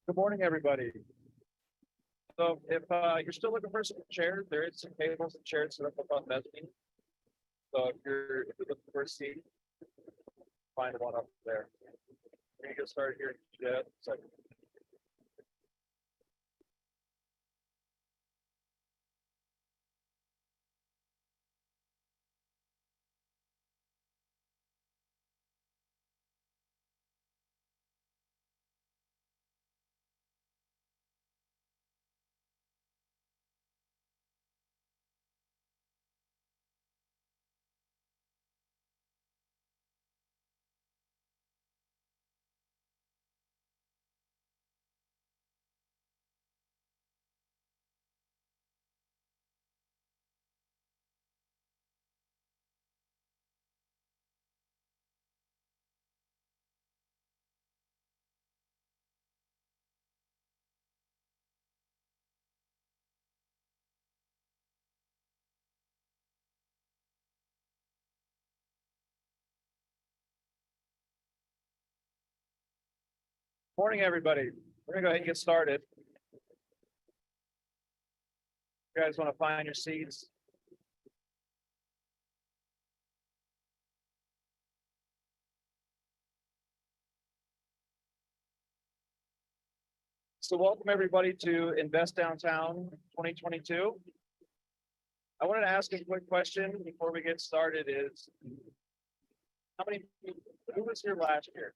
Good morning, everybody. So if you're still looking for some chairs, there is some tables and chairs set up on mezzanine. So if you're looking for a seat, find one up there. We're gonna get started here in just a second. Morning, everybody. We're gonna go ahead and get started. You guys want to find your seats? So welcome everybody to Invest Downtown 2022. I wanted to ask a quick question before we get started is, who was here last year?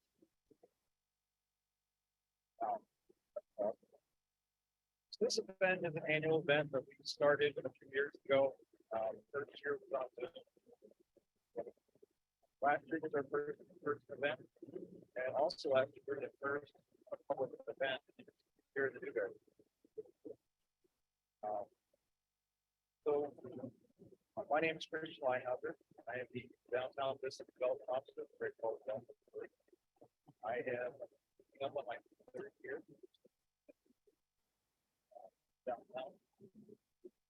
This event is an annual event that we started a few years ago. First year was on last year was our first event, and also last year the first public event here in the Newberry. So my name is Christian Linehouse. I am the Downtown Business Development Officer for Great Falls Downtown. I am up on my third year downtown.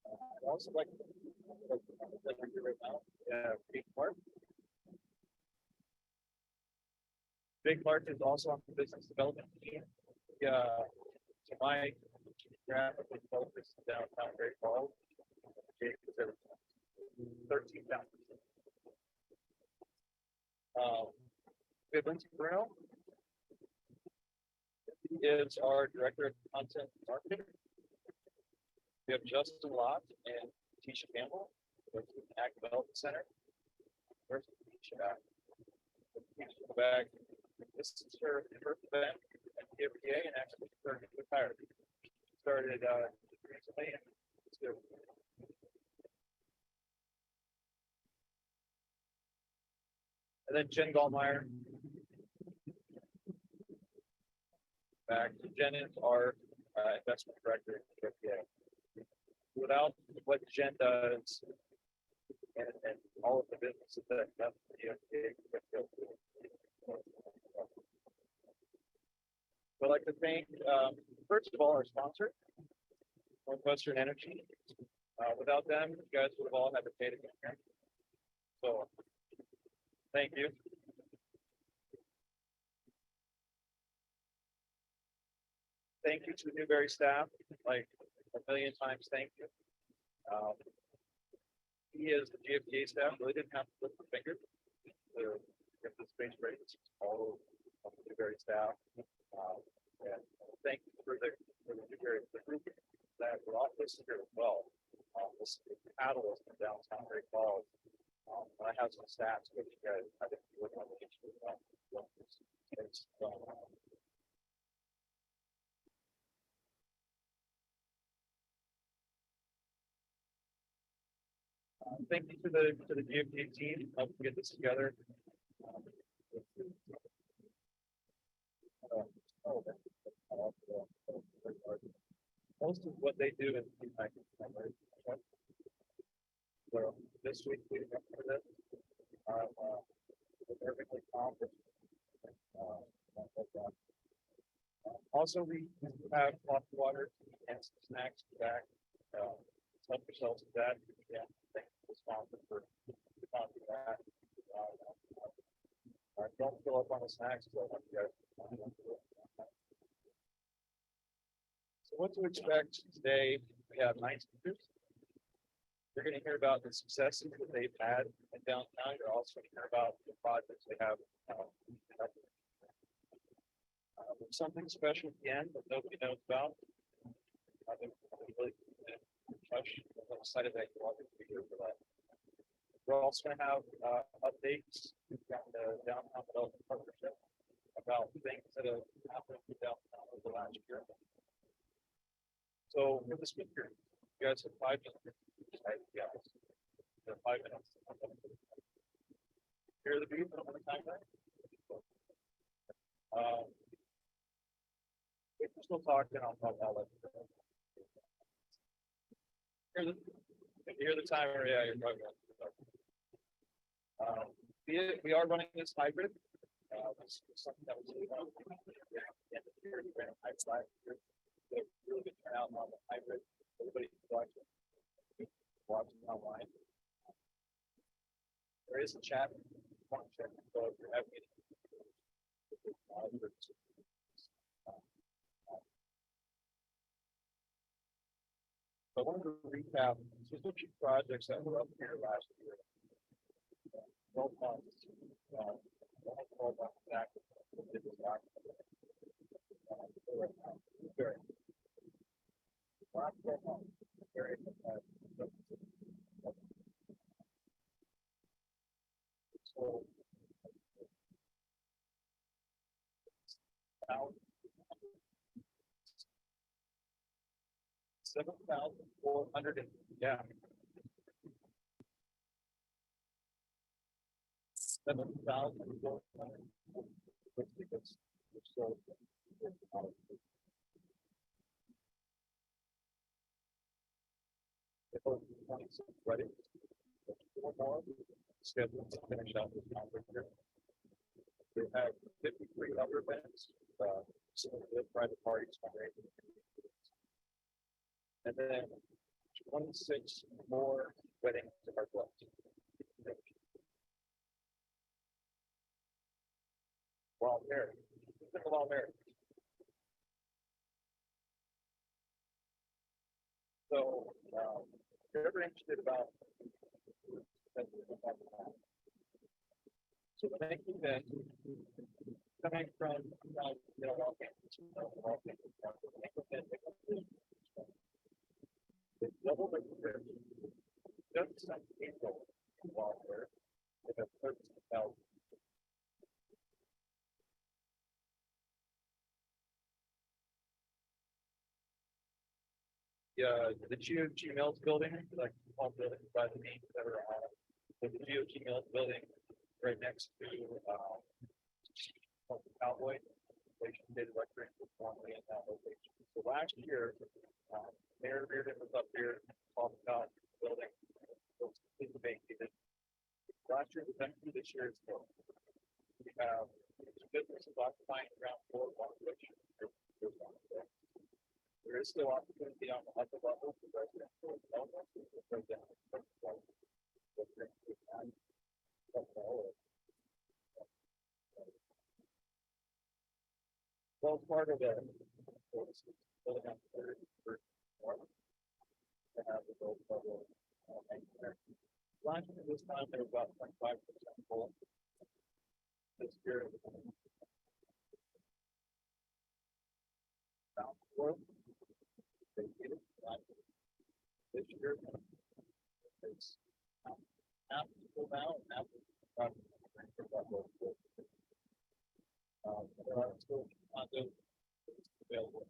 I'd also like to right now, Big Clark. Big Clark is also on the business development team. So my graphically focused downtown Great Falls. Jake is everything. 13,000. We have Lindsay Bruno. He is our director of content marketing. We have Justin Lott and Tisha Campbell, with the Act Development Center. Where's Tisha? Tisha back. This is her first event at the FDA and actually started retired. Started recently. And then Jen Gallmeyer. Back. Jen is our investment director at the FDA. Without what Jen does and all of the businesses that the FDA. I'd like to thank, first of all, our sponsor, Northwestern Energy. Without them, you guys would have all had to pay to get here. So, thank you. Thank you to the Newberry staff, like a million times. Thank you. He is the GFTA staff. Really didn't have to lift the finger to get the space rates. All of the Newberry staff. And thank you for the Newberry group that were all listed here as well. This is the catalyst in downtown Great Falls. I have some stats with you guys. I think you look on the issue. Thank you to the GFTA team helping get this together. Most of what they do is well, this week we have for this perfectly accomplished. Also, we have hot water and some snacks back. Help yourselves with that. Yeah, thank you to the sponsor for sponsoring that. Don't fill up on the snacks. So I want you guys So what to expect today? We have 9 speakers. You're going to hear about the successes that they've had in downtown. You're also going to hear about the projects they have. There's something special at the end that nobody knows about. I think we really touch. I'm excited that you're all going to be here for that. We're also going to have updates from the downtown development partnership about things that have happened in downtown over the last year. So for the speaker, you guys have 5 minutes. Right? Yeah, 5 minutes. Here are the views on the timeline. If we're still talking, I'll let you know. If you hear the timer, yeah, you're probably right. We are running this hybrid. This is something that was really fun. End of the year, we ran a hybrid last year. Really good turnout on the hybrid. Everybody's watching online. There is a chat. Function, so if you're having it, I wanted to recap just a few projects that were up here last year. Both months. So, 7,400, yeah. 7,400. So, if we're 26 ready, 4 more scheduled to finish out this conference here. We have 53 other events, some of the private parties, and then 26 more weddings of our club. We're all married. We're all married. So, if you're ever interested about so the next event coming from double the just like April while we're with a 13,000. Yeah, the GOG Mills building, like all buildings by the names that are on the GOG Mills building right next to Cowboy station did electric formally in that location. So last year, Mayor Reardon was up here talking about the building. It was completely vacated. Last year was empty, this year it's full. We have businesses occupying the ground floor, one of which there is still opportunity on the upper level for residential development. Well, part of it was building up the first one to have the build level. Last year, this time, they were about 25% full. This year, about 4. This year, it's half people now, and half there are still condos available.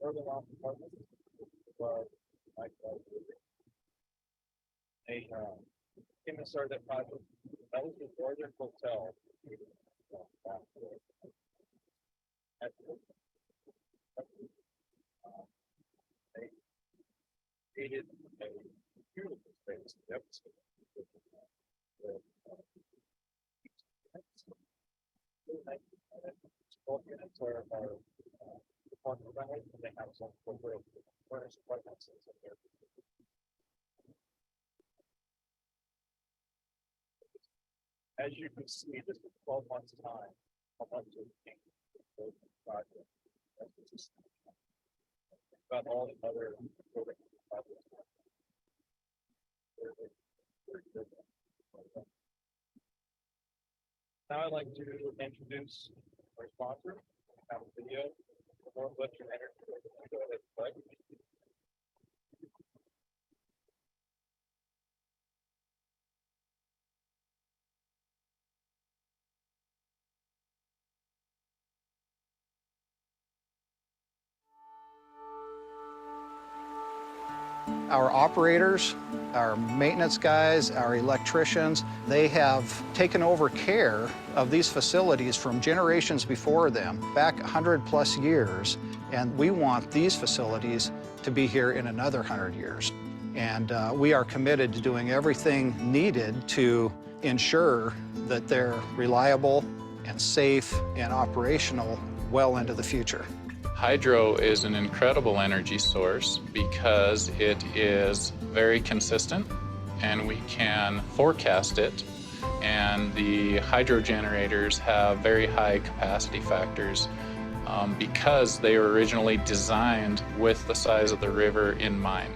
Northern Lawn Apartments, came and started that project. That was the Northern Hotel. They created a beautiful space. Both units are apartment rentals, and they have some corporate furnished apartments in there. As you can see, this is 12 months time, how much has changed. project. That's just about all the other projects. Now I'd like to introduce our sponsor, have a video, Northwestern Energy. Go ahead, Mike. Our operators, our maintenance guys, our electricians, they have taken over care of these facilities from generations before them, back 100+ years, and we want these facilities to be here in another 100 years. And we are committed to doing everything needed to ensure that they're reliable and safe and operational well into the future. Hydro is an incredible energy source because it is very consistent and we can forecast it. And the hydro generators have very high capacity factors because they were originally designed with the size of the river in mind.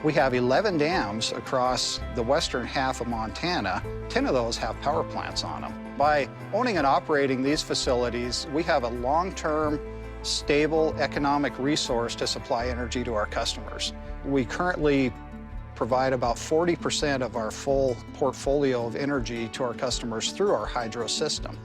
We have 11 dams across the western half of Montana. 10 of those have power plants on them. By owning and operating these facilities, we have a long-term, stable economic resource to supply energy to our customers. We currently provide about 40% of our full portfolio of energy to our customers through our hydro system.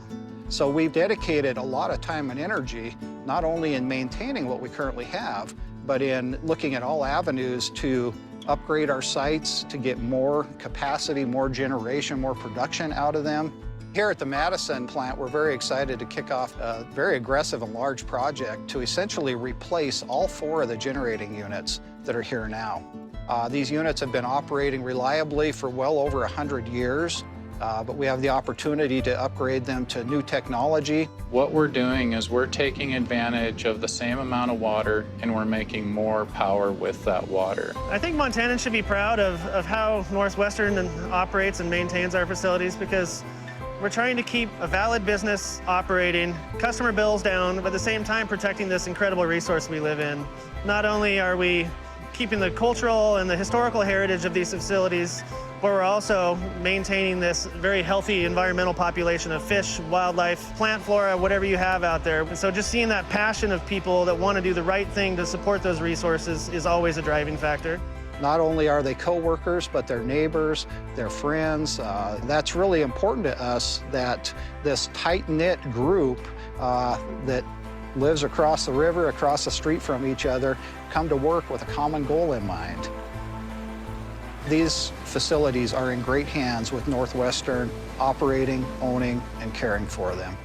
So we've dedicated a lot of time and energy, not only in maintaining what we currently have, but in looking at all avenues to upgrade our sites, to get more capacity, more generation, more production out of them. Here at the Madison plant, we're very excited to kick off a very aggressive and large project to essentially replace all 4 of the generating units that are here now. These units have been operating reliably for well over 100 years, but we have the opportunity to upgrade them to new technology. What we're doing is we're taking advantage of the same amount of water and we're making more power with that water. I think Montanans should be proud of how Northwestern operates and maintains our facilities, because we're trying to keep a valid business operating, customer bills down, but at the same time protecting this incredible resource we live in. Not only are we keeping the cultural and the historical heritage of these facilities, but we're also maintaining this very healthy environmental population of fish, wildlife, plant flora, whatever you have out there. And so just seeing that passion of people that want to do the right thing to support those resources is always a driving factor. Not only are they co-workers, but they're neighbors, they're friends. That's really important to us, that this tight-knit group that lives across the river, across the street from each other, come to work with a common goal in mind. These facilities are in great hands with Northwestern operating, owning, and caring for them.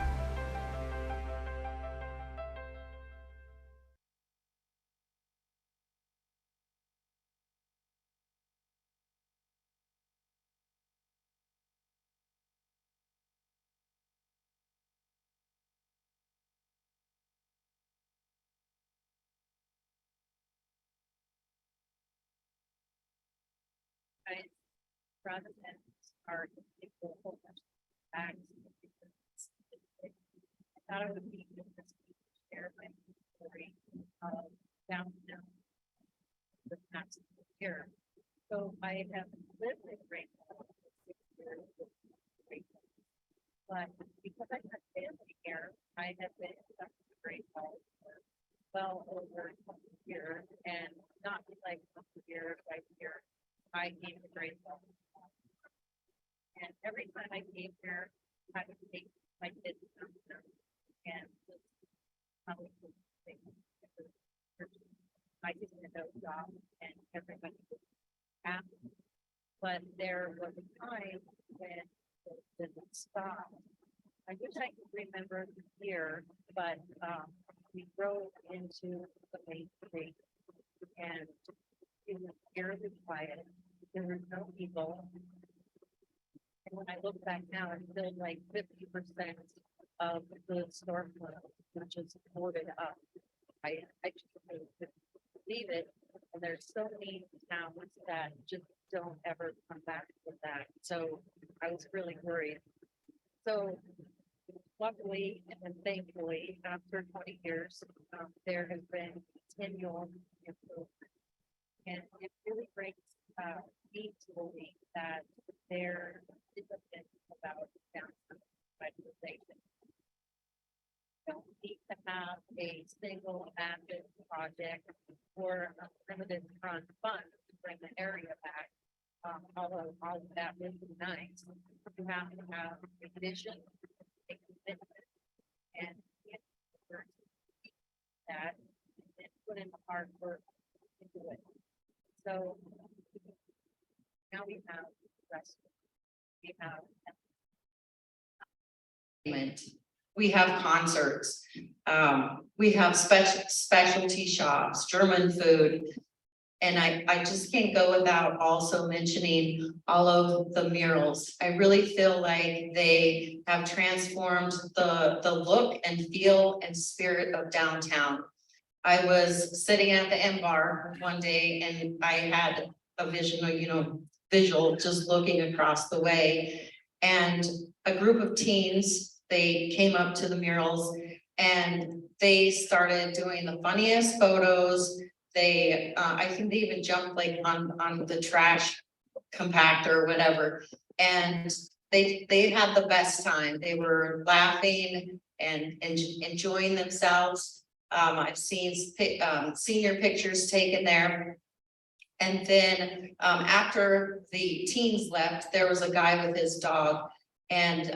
Rather than start people whole bunch of bags. I thought it would be good to share my story of downtown the past year. So I have lived in Greenville for 6 years, but because I had family here, I have been stuck in Greenville for well over 20 years, and not like 20 years right here. I came to Greenville. And every time I came here, I would take my kids down there and probably I didn't know job and everybody was happy. But there was a time when it didn't stop. I wish I could remember the year, but we drove into the main street and it was fairly quiet. There were no people. And when I look back now, it's still like 50% of the storefront, which is boarded up. I just couldn't believe it. And there's so many towns that just don't ever come back with that. So I was really worried. So luckily and then thankfully, after 20 years, there has been continual improvement. And it really brings me to believe that there is a bit about downtown revitalization. You don't need to have a single active project or a limited run fund to bring the area back. Although all of that would be nice, you have to have a vision, a commitment, and that and put in the hard work into it. So now we have restaurants, we have we have concerts, we have specialty shops, German food. And I just can't go without also mentioning all of the murals. I really feel like they have transformed the look and feel and spirit of downtown. I was sitting at the M Bar one day and I had a vision, visual just looking across the way. And a group of teens, they came up to the murals and they started doing the funniest photos. They, I think they even jumped like on the trash compactor or whatever. And they had the best time. They were laughing and enjoying themselves. I've seen senior pictures taken there. And then after the teens left, there was a guy with his dog and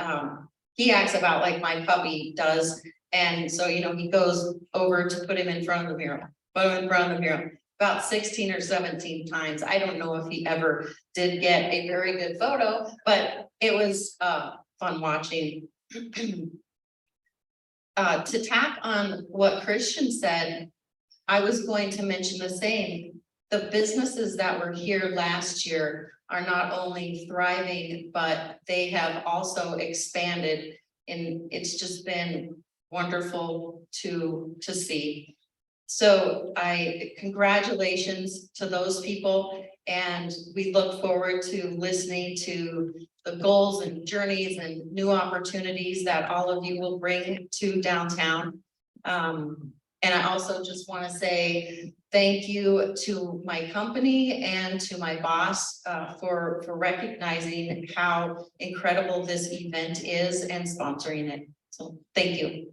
he acts about like my puppy does. And so, he goes over to put him in front of the mural. About 16 or 17 times. I don't know if he ever did get a very good photo, but it was fun watching. To tack on what Christian said, I was going to mention the same. The businesses that were here last year are not only thriving, but they have also expanded, and it's just been wonderful to see. So congratulations to those people, and we look forward to listening to the goals and journeys and new opportunities that all of you will bring to downtown. And I also just want to say thank you to my company and to my boss for recognizing how incredible this event is and sponsoring it. So thank you.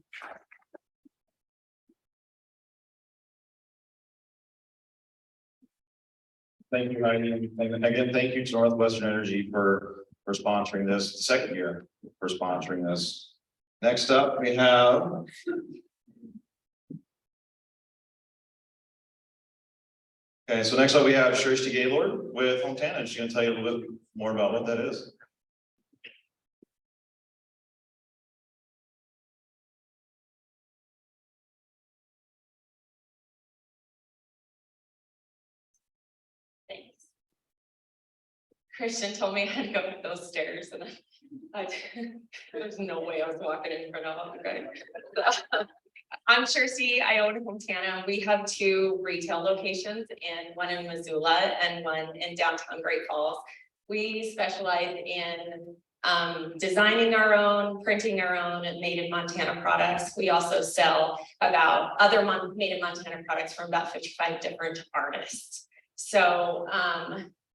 Thank you, Heidi. And again, thank you to Northwestern Energy for sponsoring this, the second year for sponsoring this. Next up, we have okay, so next up we have Shrishti Gaylord with Hometown, and she's going to tell you a little bit more about what that is. Thanks. Christian told me I had to go up those stairs and there's no way I was walking in front of all the guys. I'm Shrishti, I own Hometown. We have 2 retail locations, and one in Missoula and one in downtown Great Falls. We specialize in designing our own, printing our own made in Montana products. We also sell about other made in Montana products from about 55 different artists. So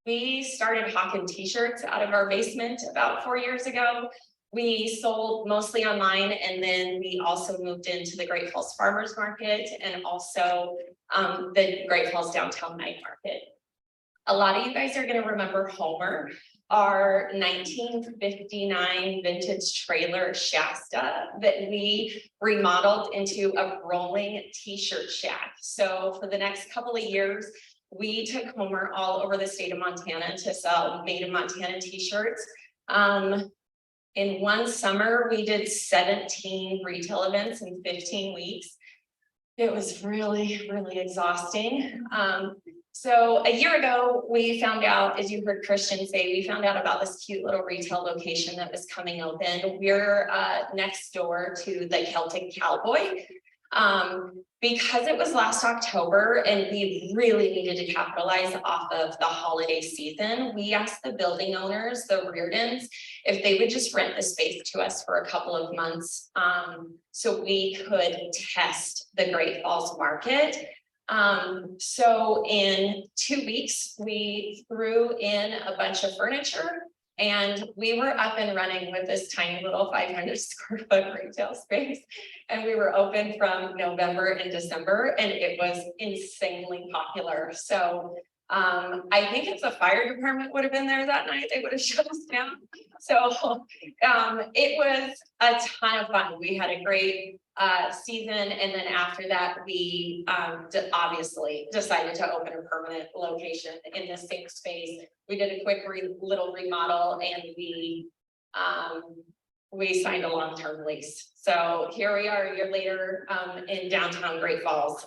we started hawking t-shirts out of our basement about 4 years ago. We sold mostly online, and then we also moved into the Great Falls Farmers Market and also the Great Falls Downtown Night Market. A lot of you guys are going to remember Homer, our 1959 vintage trailer Shasta that we remodeled into a rolling t-shirt shack. So for the next couple of years, we took Homer all over the state of Montana to sell made in Montana t-shirts. In one summer, we did 17 retail events in 15 weeks. It was really, really exhausting. So a year ago, we found out, as you heard Christian say, we found out about this cute little retail location that was coming open. We're next door to the Celtic Cowboy. Because it was last October and we really needed to capitalize off of the holiday season, we asked the building owners, the Reardons, if they would just rent the space to us for a couple of months, so we could test the Great Falls market. So in 2 weeks, we threw in a bunch of furniture and we were up and running with this tiny little 500 square foot retail space. And we were open from November and December, and it was insanely popular. So I think if the fire department would have been there that night, they would have shut us down. So it was a ton of fun. We had a great season, and then after that, we obviously decided to open a permanent location in the same space. We did a quick little remodel, and we signed a long-term lease. So here we are a year later in downtown Great Falls.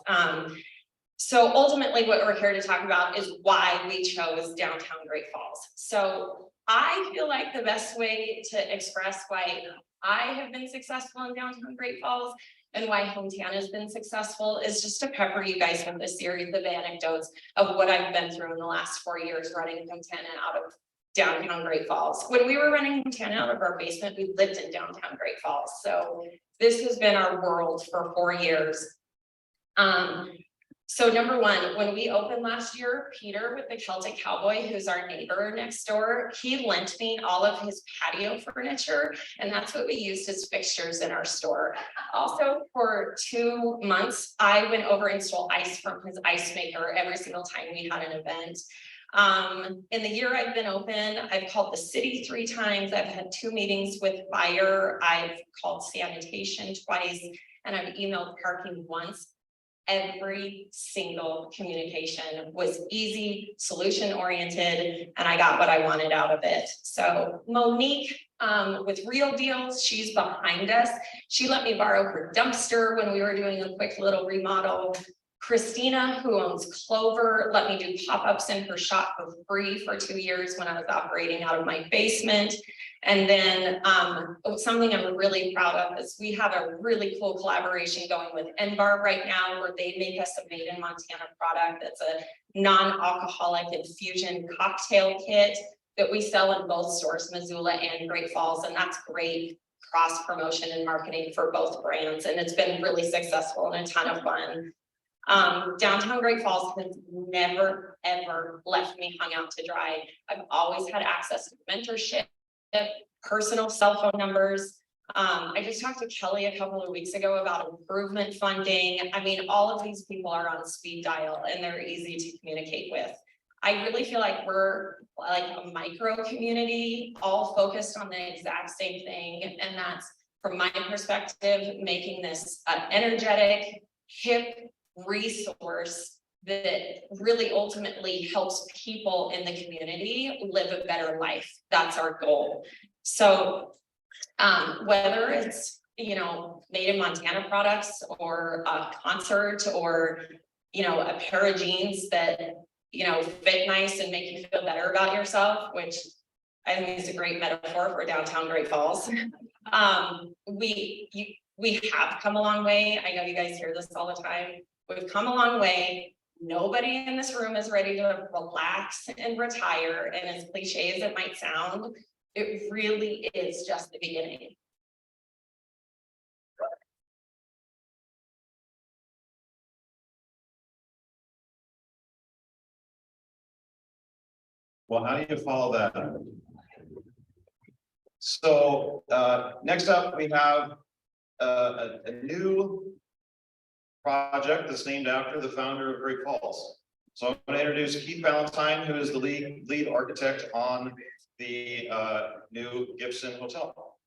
So ultimately what we're here to talk about is why we chose downtown Great Falls. So I feel like the best way to express why I have been successful in downtown Great Falls and why Hometana has been successful is just to pepper you guys with a series of anecdotes of what I've been through in the last 4 years running Hometana out of downtown Great Falls. When we were running Hometana out of our basement, we lived in downtown Great Falls. So this has been our world for 4 years. So number one, when we opened last year, Peter with the Celtic Cowboy, who's our neighbor next door, he lent me all of his patio furniture, and that's what we used as fixtures in our store. Also, for 2 months, I went over and stole ice from his ice maker every single time we had an event. In the year I've been open, I've called the city 3 times. I've had 2 meetings with fire. I've called sanitation twice, and I've emailed parking once. Every single communication was easy, solution oriented, and I got what I wanted out of it. So Monique, with Real Deals, she's behind us. She let me borrow her dumpster when we were doing a quick little remodel. Christina, who owns Clover, let me do pop-ups in her shop for free for 2 years when I was operating out of my basement. And then something I'm really proud of is we have a really cool collaboration going with NBAR right now, where they make us a made in Montana product that's a non-alcoholic infusion cocktail kit that we sell in both stores, Missoula and Great Falls. And that's great cross promotion and marketing for both brands. And it's been really successful and a ton of fun. Downtown Great Falls has never, ever left me hung out to dry. I've always had access to mentorship, personal cell phone numbers. I just talked to Kelly a couple of weeks ago about improvement funding. I mean, all of these people are on speed dial and they're easy to communicate with. I really feel like we're like a micro community, all focused on the exact same thing. And that's, from my perspective, making this an energetic, hip resource that really ultimately helps people in the community live a better life. That's our goal. So whether it's, you know, made in Montana products or a concert or, you know, a pair of jeans that, you know, fit nice and make you feel better about yourself, which I think is a great metaphor for downtown Great Falls. We have come a long way. I know you guys hear this all the time. We've come a long way. Nobody in this room is ready to relax and retire. And as cliche as it might sound, it really is just the beginning. Well, how do you follow that? So next up, we have a new project that's named after the founder of Great Falls. So I'm going to introduce Keith Valentine, who is the lead architect on the new Gibson Hotel.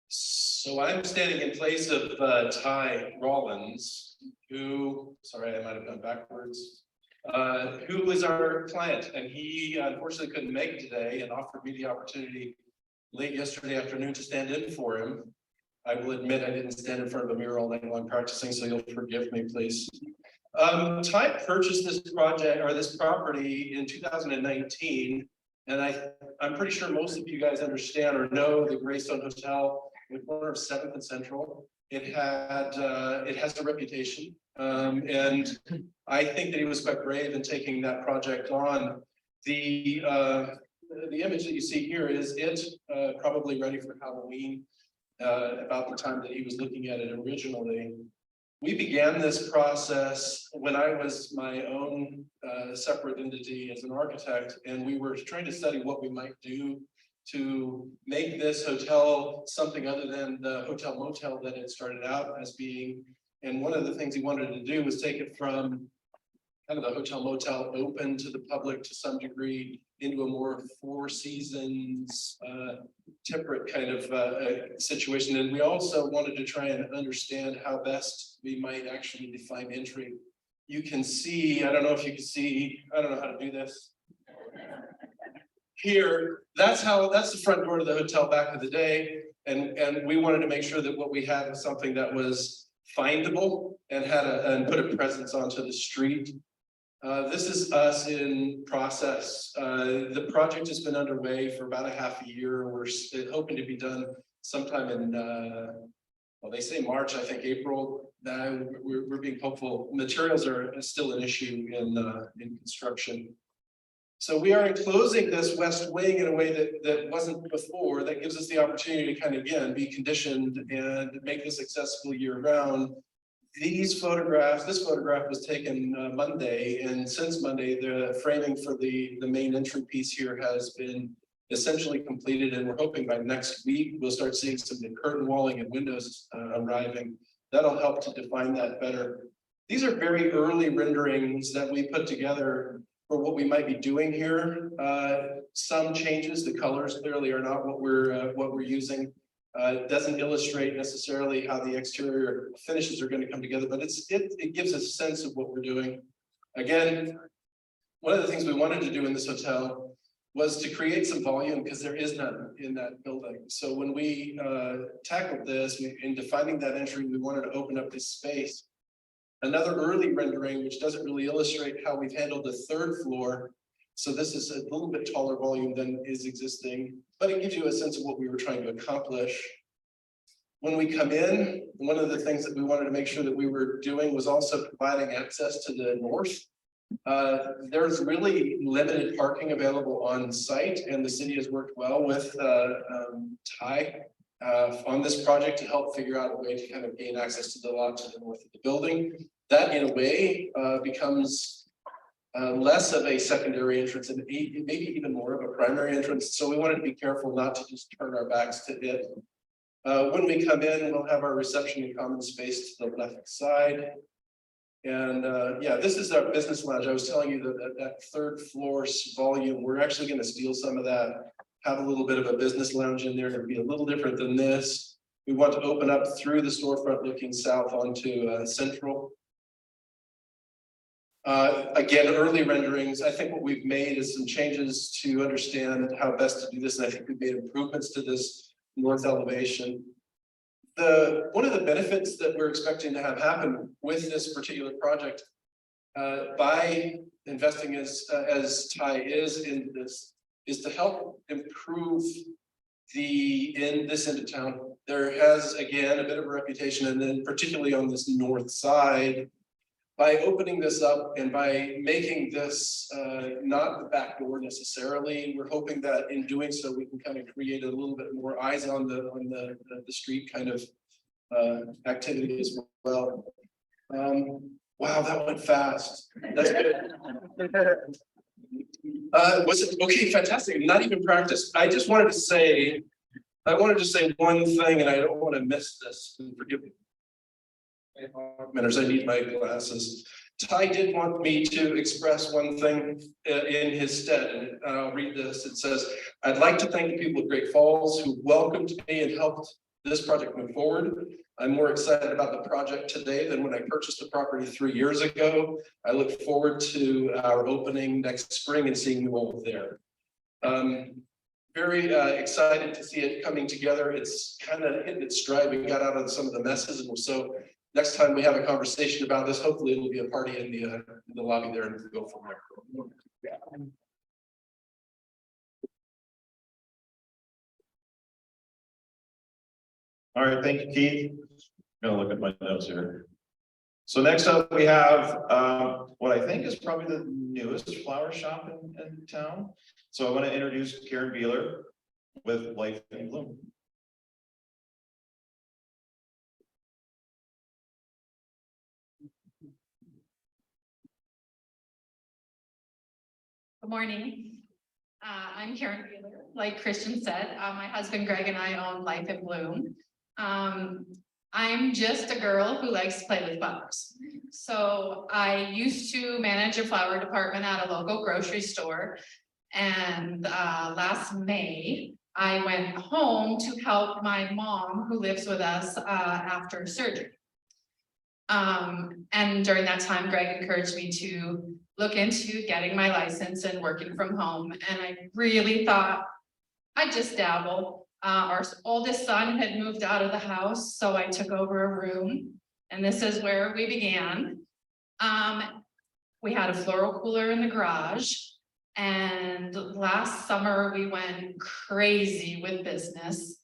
So I'm standing in place of Ty Rollins, who, sorry, I might have gone backwards, who is our client, and he unfortunately couldn't make it today and offered me the opportunity late yesterday afternoon to stand in for him. I will admit I didn't stand in front of a mirror all night long practicing, so you'll forgive me, please. Ty purchased this project or this property in 2019, and I'm pretty sure most of you guys understand or know the Greystone Hotel the corner of 7th and Central. It has a reputation. And I think that he was quite brave in taking that project on. The image that you see here is it probably ready for Halloween, about the time that he was looking at it originally. We began this process when I was my own separate entity as an architect, and we were trying to study what we might do to make this hotel something other than the hotel motel that it started out as being. And one of the things he wanted to do was take it from kind of the hotel motel open to the public to some degree into a more Four Seasons temperate kind of situation. And we also wanted to try and understand how best we might actually define entry. You can see, I don't know if you can see, I don't know how to do this. Here, that's the front door to the hotel back of the day. And we wanted to make sure that what we had was something that was findable and and put a presence onto the street. This is us in process. The project has been underway for about a half a year. We're hoping to be done sometime in, well, they say March, I think April. We're being hopeful. Materials are still an issue in construction. So we are enclosing this west wing in a way that wasn't before. That gives us the opportunity to kind of, again, be conditioned and make this accessible year round. These photographs, this photograph was taken Monday, and since Monday, the framing for the main entry piece here has been essentially completed, and we're hoping by next week, we'll start seeing some curtain walling and windows arriving. That'll help to define that better. These are very early renderings that we put together for what we might be doing here. Some changes, the colors clearly are not what we're using. It doesn't illustrate necessarily how the exterior finishes are going to come together, but it gives us a sense of what we're doing. Again, one of the things we wanted to do in this hotel was to create some volume because there is none in that building. So when we tackled this, in defining that entry, we wanted to open up this space. Another early rendering, which doesn't really illustrate how we've handled the third floor. So this is a little bit taller volume than is existing, but it gives you a sense of what we were trying to accomplish. When we come in, one of the things that we wanted to make sure that we were doing was also providing access to the north. There's really limited parking available on site, and the city has worked well with Ty on this project to help figure out a way to kind of gain access to the lot to the north of the building. That in a way becomes less of a secondary entrance and maybe even more of a primary entrance. So we wanted to be careful not to just turn our backs to it. When we come in, we'll have our reception and common space to the left side. And yeah, this is our business lounge. I was telling you that third floor volume, we're actually going to steal some of that, have a little bit of a business lounge in there to be a little different than this. We want to open up through the storefront looking south onto Central. Again, early renderings. I think what we've made is some changes to understand how best to do this. And I think we've made improvements to this north elevation. One of the benefits that we're expecting to have happen with this particular project by investing as Ty is in this is to help improve this end of town. There has, again, a bit of a reputation, and then particularly on this north side, by opening this up and by making this not the back door necessarily, we're hoping that in doing so, we can kind of create a little bit more eyes on the street kind of activity as well. Wow, that went fast. That's good. Was it okay? Fantastic. Not even practiced. I wanted to say one thing, and I don't want to miss this. Forgive me. I need my glasses. Ty did want me to express one thing in his stead, and I'll read this. It says, "I'd like to thank the people of Great Falls who welcomed me and helped this project move forward. I'm more excited about the project today than when I purchased the property 3 years ago. I look forward to our opening next spring and seeing you all there." Very excited to see it coming together. It's kind of hitting its stride. We got out of some of the messes, and so next time we have a conversation about this, hopefully it'll be a party in the lobby there, and we'll go from there. All right, thank you, Keith. I'm gonna look at my notes here. So next up, we have what I think is probably the newest flower shop in town. So I want to introduce Karen Beeler with Life in Bloom. Good morning. I'm Karen Wheeler. Like Christian said, my husband Greg and I own Life in Bloom. I'm just a girl who likes to play with flowers. So I used to manage a flower department at a local grocery store. And last May, I went home to help my mom who lives with us after surgery. And during that time, Greg encouraged me to look into getting my license and working from home. And I really thought I'd just dabble. Our oldest son had moved out of the house, so I took over a room, and this is where we began. We had a floral cooler in the garage, and last summer we went crazy with business.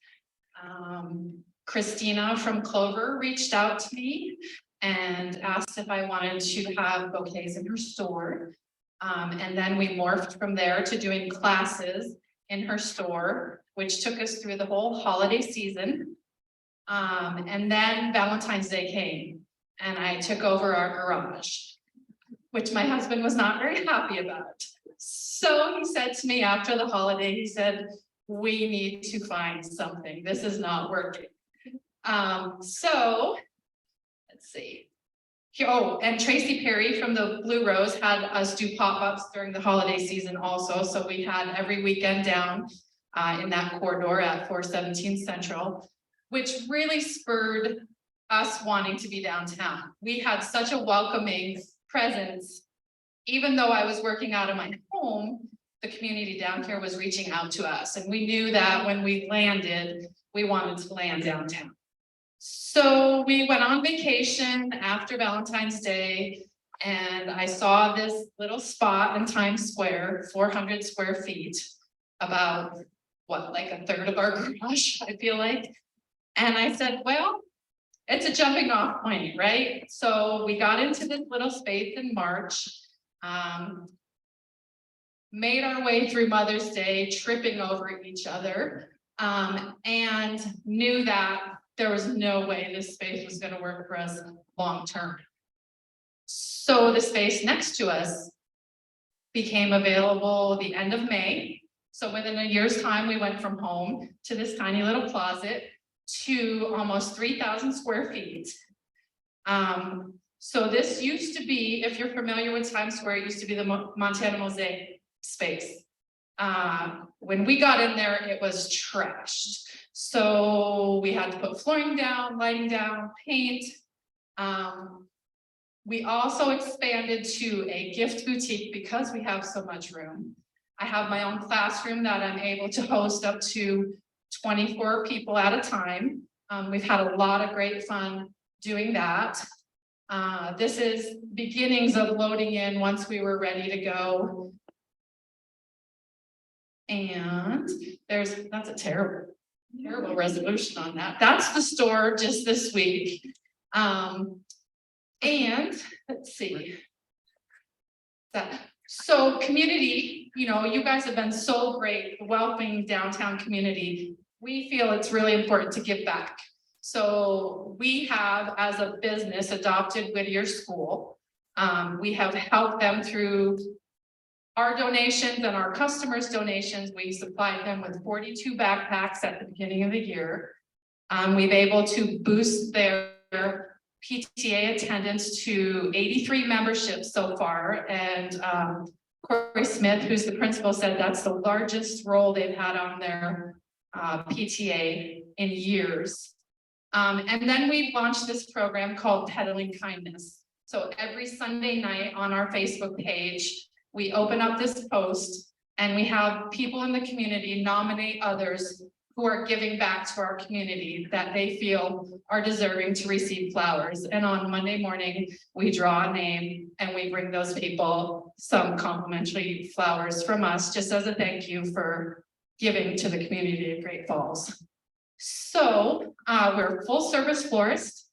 Christina from Clover reached out to me and asked if I wanted to have bouquets in her store. And then we morphed from there to doing classes in her store, which took us through the whole holiday season. And then Valentine's Day came and I took over our garage, which my husband was not very happy about. So he said to me after the holiday, he said, we need to find something. This is not working. So let's see. Oh, and Tracy Perry from the Blue Rose had us do pop-ups during the holiday season also. So we had every weekend down in that corridor at 417 Central, which really spurred us wanting to be downtown. We had such a welcoming presence. Even though I was working out of my home, the community down here was reaching out to us. And we knew that when we landed, we wanted to land downtown. So we went on vacation after Valentine's Day, and I saw this little spot in Times Square, 400 square feet, about what, like a third of our garage, I feel like. And I said, well, it's a jumping off point, right? So we got into this little space in March, made our way through Mother's Day, tripping over each other, and knew that there was no way this space was going to work for us long term. So the space next to us became available the end of May. So within a year's time, we went from home to this tiny little closet to almost 3,000 square feet. So this used to be, if you're familiar with Times Square, it used to be the Montana Mosaic space. When we got in there, it was trashed. So we had to put flooring down, lighting down, paint. We also expanded to a gift boutique because we have so much room. I have my own classroom that I'm able to host up to 24 people at a time. We've had a lot of great fun doing that. This is beginnings of loading in once we were ready to go. And that's a terrible resolution on that. That's the store just this week. And let's see. So community, you know, you guys have been so great, welcoming downtown community. We feel it's really important to give back. So we have, as a business, adopted Whittier School. We have helped them through our donations and our customers' donations. We supplied them with 42 backpacks at the beginning of the year. We've been able to boost their PTA attendance to 83 memberships so far. And Corey Smith, who's the principal, said that's the largest role they've had on their PTA in years. And then we launched this program called Peddling Kindness. So every Sunday night on our Facebook page, we open up this post and we have people in the community nominate others who are giving back to our community that they feel are deserving to receive flowers. And on Monday morning, we draw a name and we bring those people some complimentary flowers from us, just as a thank you for giving to the community of Great Falls. So, we're a full service florist.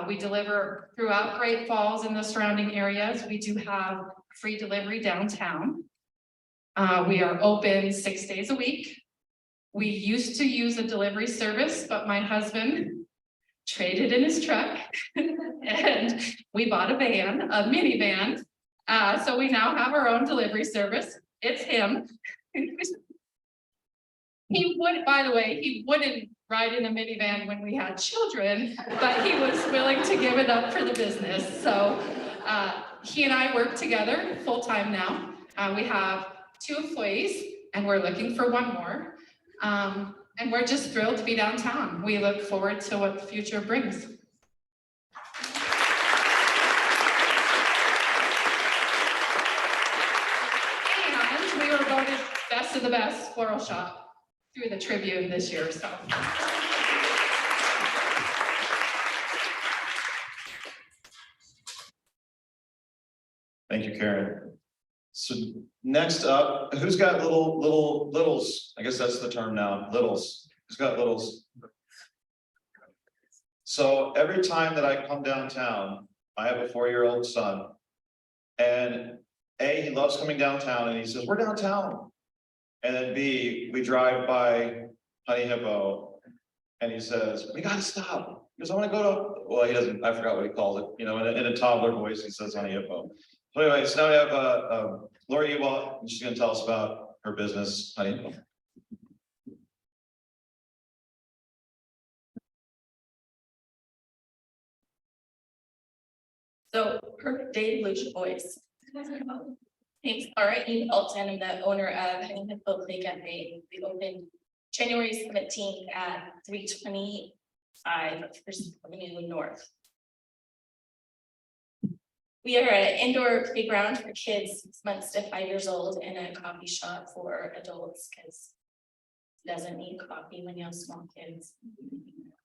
We deliver throughout Great Falls and the surrounding areas. We do have free delivery downtown. We are open 6 days a week. We used to use a delivery service, but my husband traded in his truck and we bought a van, a minivan. So we now have our own delivery service. It's him. He would, by the way, he wouldn't ride in a minivan when we had children, but he was willing to give it up for the business. So he and I work together full-time now. We have 2 employees and we're looking for 1 more. And we're just thrilled to be downtown. We look forward to what the future brings. And we were voted best of the best floral shop through the Tribune this year, so. Thank you, Karen. So next up, who's got littles? I guess that's the term now, littles. Who's got littles? So every time that I come downtown, I have a 4-year-old son. And A, he loves coming downtown and he says, we're downtown. And then B, we drive by Honey Hippo and he says, we gotta stop. He goes, I wanna go to, well, he doesn't, I forgot what he called it, you know, in a toddler voice, he says Honey Hippo. So anyway, so now we have Lori Ewald, and she's gonna tell us about her business, Honey Hippo. So perfect day, lose your voice. Name's Laura E. Alton. I'm the owner of Honey Hippo Play Cafe. We opened January 17th at 325 First Avenue North. We are an indoor playground for kids 6 months to 5 years old and a coffee shop for adults because it doesn't need coffee when you have small kids.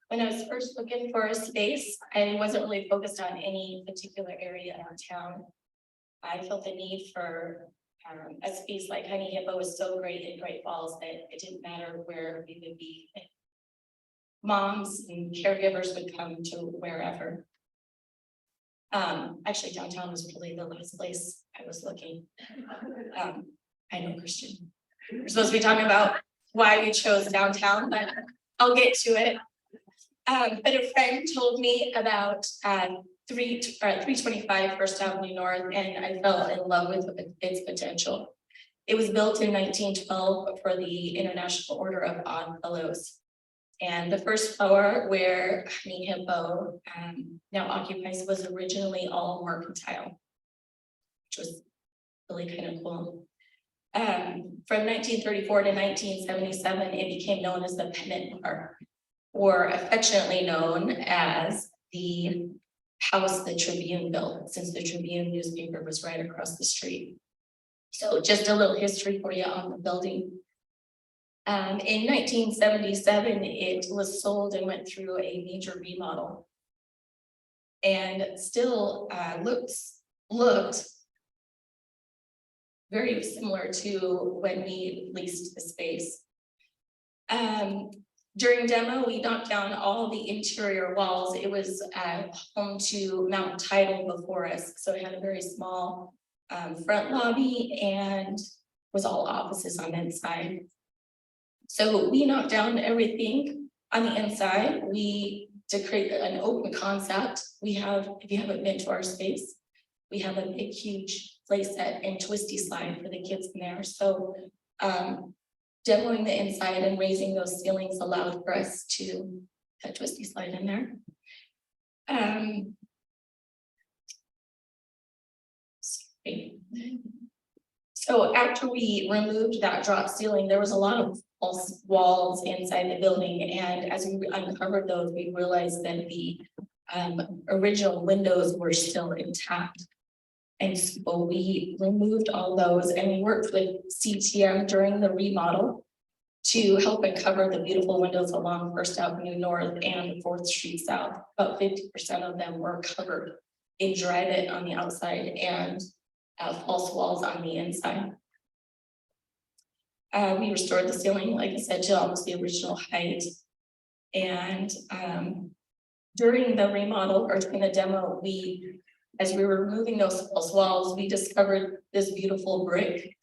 When I was first looking for a space, I wasn't really focused on any particular area downtown. I felt the need for a space like Honey Hippo was so great in Great Falls that it didn't matter where we would be. Moms and caregivers would come to wherever. Actually, downtown was really the last place I was looking. I know, Christian. We're supposed to be talking about why we chose downtown, but I'll get to it. But a friend told me about 325 First Avenue North, and I fell in love with its potential. It was built in 1912 for the International Order of Odd Fellows. And the first floor where Honey Hippo now occupies was originally all mercantile, which was really kind of cool. From 1934 to 1977, it became known as the Pennant Bar, or affectionately known as the house the Tribune built, since the Tribune newspaper was right across the street. So just a little history for you on the building. In 1977, it was sold and went through a major remodel. And still looked very similar to when we leased the space. During demo, we knocked down all the interior walls. It was home to Mount Tidal before us, so it had a very small front lobby and was all offices on the inside. So we knocked down everything on the inside. To create an open concept, we have, if you haven't been to our space, we have a big, huge play set and twisty slide for the kids in there. So demoing the inside and raising those ceilings allowed for us to have twisty slide in there. So after we removed that drop ceiling, there was a lot of false walls inside the building. And as we uncovered those, we realized that the original windows were still intact. And so we removed all those and we worked with CTM during the remodel to help uncover the beautiful windows along First Avenue North and 4th Street South. About 50% of them were covered in Dryvit on the outside and false walls on the inside. We restored the ceiling, like I said, to almost the original height. And during the remodel or during the demo, as we were removing those false walls, we discovered this beautiful brick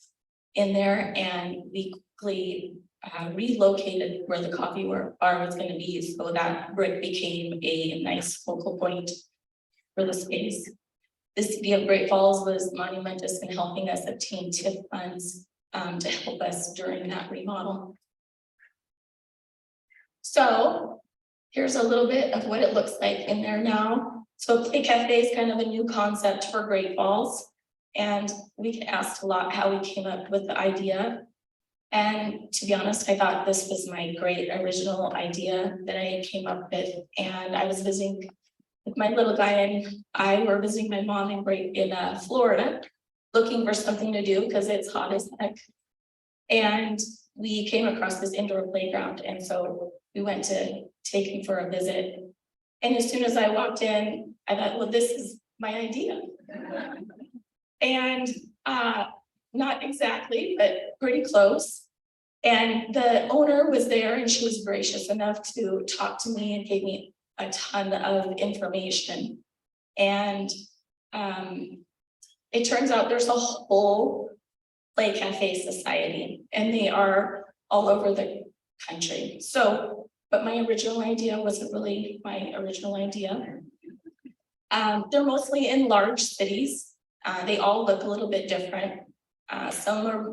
in there, and we quickly relocated where the coffee bar was going to be, so that brick became a nice focal point for the space. The city of Great Falls was monumentous in helping us obtain TIF funds to help us during that remodel. So here's a little bit of what it looks like in there now. So Play Cafe is kind of a new concept for Great Falls. And we get asked a lot how we came up with the idea. And to be honest, I thought this was my great original idea that I came up with. And I was visiting with my little guy, and I were visiting my mom in Florida, looking for something to do because it's hot as heck. And we came across this indoor playground, and so we went to take him for a visit. And as soon as I walked in, I thought, well, this is my idea. And not exactly, but pretty close. And the owner was there, and she was gracious enough to talk to me and gave me a ton of information. And it turns out there's a whole Play Cafe society, and they are all over the country. So, but my original idea wasn't really my original idea. They're mostly in large cities. They all look a little bit different. Some are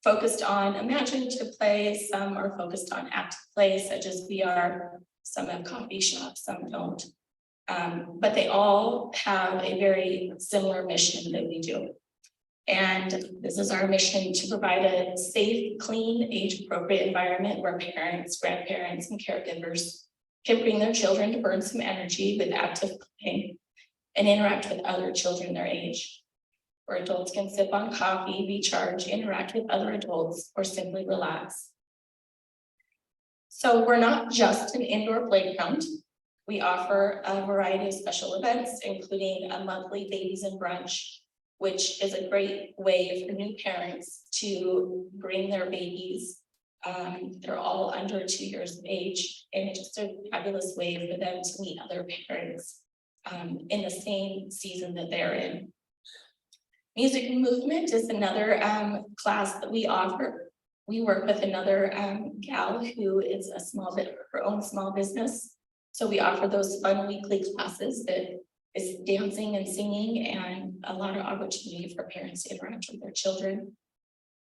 focused on imaginative play, some are focused on active play, such as VR, some have coffee shops, some don't. But they all have a very similar mission that we do. And this is our mission: to provide a safe, clean, age-appropriate environment where parents, grandparents, and caregivers can bring their children to burn some energy with active play and interact with other children their age, where adults can sip on coffee, recharge, interact with other adults, or simply relax. So we're not just an indoor playground. We offer a variety of special events, including a monthly Babies and Brunch, which is a great way for new parents to bring their babies. They're all under 2 years of age, and it's just a fabulous way for them to meet other parents in the same season that they're in. Music and movement is another class that we offer. We work with another gal who is her own small business. So we offer those fun weekly classes that is dancing and singing, and a lot of opportunity for parents to interact with their children.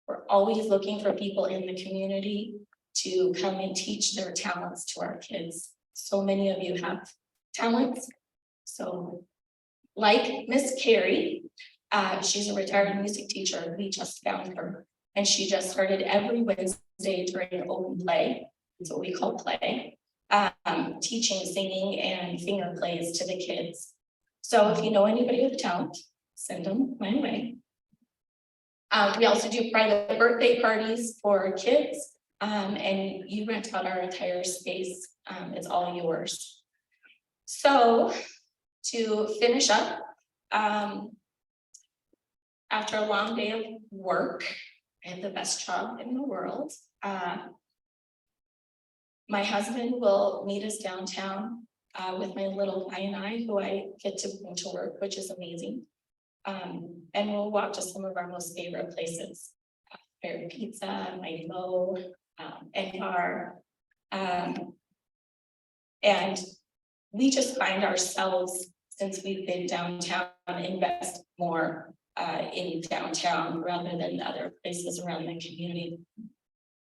We're always looking for people in the community to come and teach their talents to our kids. So many of you have talents. So like Miss Carrie, she's a retired music teacher. We just found her, and she just started every Wednesday during open play. That's what we call play, teaching singing and finger plays to the kids. So if you know anybody with talent, send them my way. We also do private birthday parties for kids, and you rent out our entire space. It's all yours. So to finish up, after a long day of work, I have the best job in the world. My husband will meet us downtown with my little guy and I, who I get to bring to work, which is amazing. And we'll walk to some of our most favorite places: Fair Pizza, Mighty Mo, NR. And we just find ourselves, since we've been downtown, invest more in downtown rather than other places around the community.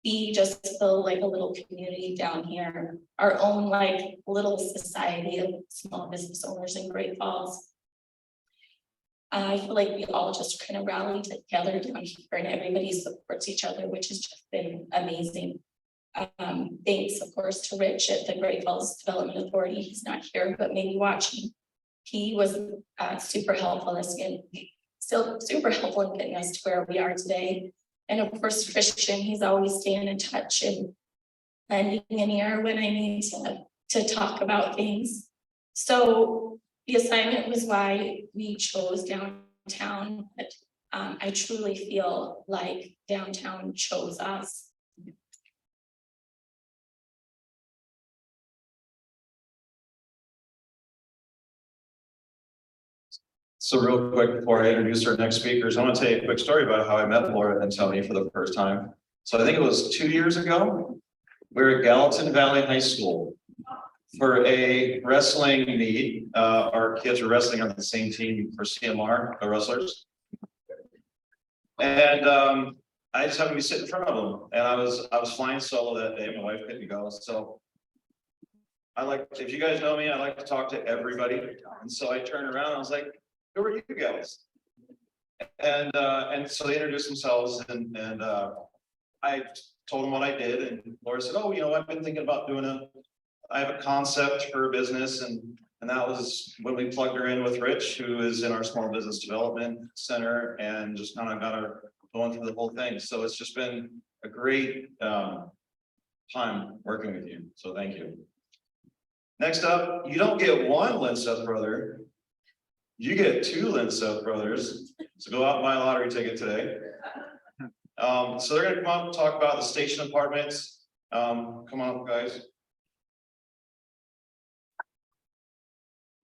We just feel like a little community down here, our own like little society of small business owners in Great Falls. I feel like we all just kind of rally together down here, and everybody supports each other, which has just been amazing. Thanks, of course, to Rich at the Great Falls Development Authority. He's not here, but maybe watching. He was super helpful, still super helpful in getting us to where we are today. And of course, Christian, he's always staying in touch and lending an ear when I need to talk about things. So the assignment was why we chose downtown, but I truly feel like downtown chose us. So real quick, before I introduce our next speakers, I want to tell you a quick story about how I met Laura and Tony for the first time. So I think it was 2 years ago. We were at Gallatin Valley High School for a wrestling meet. Our kids were wrestling on the same team for CMR, the wrestlers. And I just happened to be sitting in front of them, and I was flying solo that day. My wife couldn't go, so if you guys know me, I like to talk to everybody. And so I turned around and I was like, who are you guys? And so they introduced themselves, and I told them what I did, and Laura said, oh, I've been thinking about I have a concept for a business, and that was when we plugged her in with Rich, who is in our small business development center, and just kind of got her going through the whole thing. So it's just been a great time working with you. So thank you. Next up, you don't get one Linseth brother, you get 2 Linseth brothers. So go out and buy a lottery ticket today. So they're gonna come up and talk about the station apartments. Come on up, guys.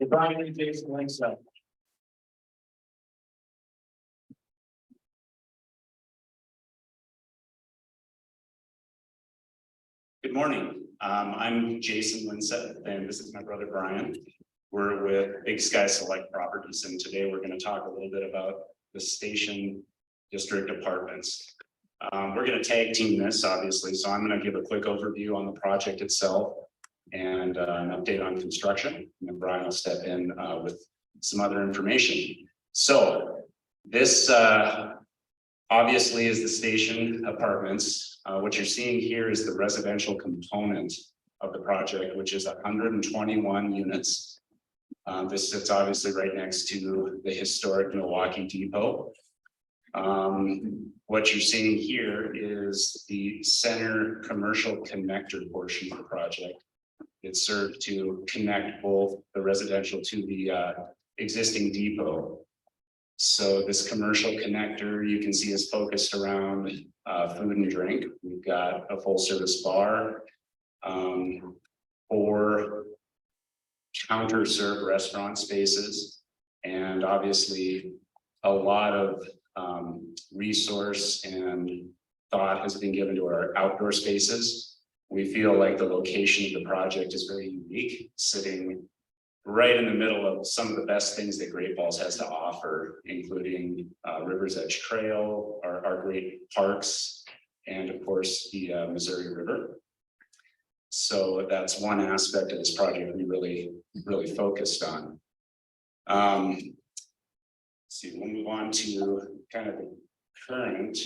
Brian and Jason Linseth. Good morning. I'm Jason Linseth, and this is my brother Brian. We're with Big Sky Select Properties, and today we're going to talk a little bit about the Station District Apartments. We're going to tag team this, obviously, so I'm going to give a quick overview on the project itself and an update on construction, and then Brian will step in with some other information. So this obviously is the Station Apartments. What you're seeing here is the residential component of the project, which is 121 units. This sits obviously right next to the historic Milwaukee Depot. What you're seeing here is the center commercial connector portion of the project. It's served to connect both the residential to the existing depot. So this commercial connector, you can see, is focused around food and drink. We've got a full service bar, 4 counter served restaurant spaces, and obviously a lot of resource and thought has been given to our outdoor spaces. We feel like the location of the project is very unique, sitting right in the middle of some of the best things that Great Falls has to offer, including River's Edge Trail, our great parks, and of course the Missouri River. So that's one aspect of this project we really focused on. Let's see, we'll move on to kind of the current.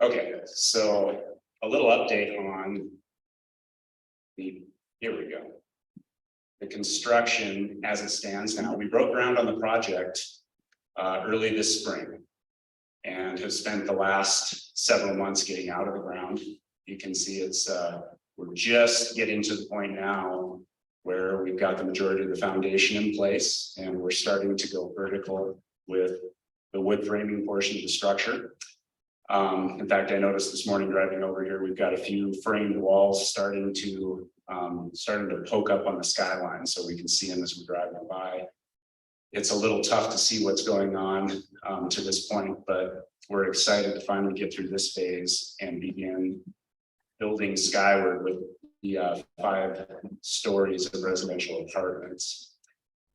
Okay, so a little update on here we go. The construction as it stands now. We broke ground on the project early this spring and have spent the last several months getting out of the ground. You can see it's we're just getting to the point now where we've got the majority of the foundation in place, and we're starting to go vertical with the wood framing portion of the structure. In fact, I noticed this morning driving over here, we've got a few framed walls starting to poke up on the skyline, so we can see them as we're driving by. It's a little tough to see what's going on to this point, but we're excited to finally get through this phase and begin building skyward with the 5 stories of residential apartments.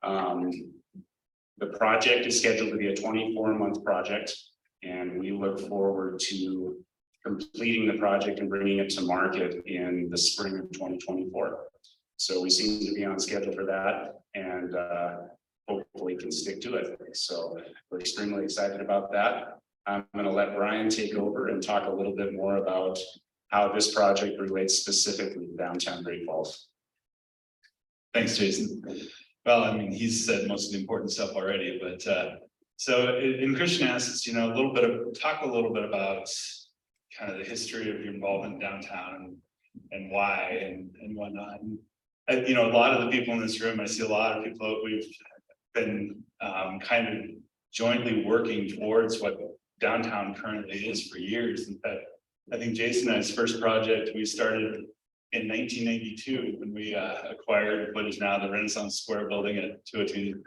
The project is scheduled to be a 24-month project, and we look forward to completing the project and bringing it to market in the spring of 2024. So we seem to be on schedule for that, and hopefully can stick to it. So we're extremely excited about that. I'm going to let Brian take over and talk a little bit more about how this project relates specifically to downtown Great Falls. Thanks, Jason. Well, I mean, he's said most of the important stuff already, but so in Christian Assets, talk a little bit about kind of the history of your involvement downtown and why and whatnot. And, a lot of the people in this room, I see a lot of people that we've been kind of jointly working towards what downtown currently is for years. In fact, I think Jason and I's first project, we started in 1992, when we acquired what is now the Renaissance Square building at 202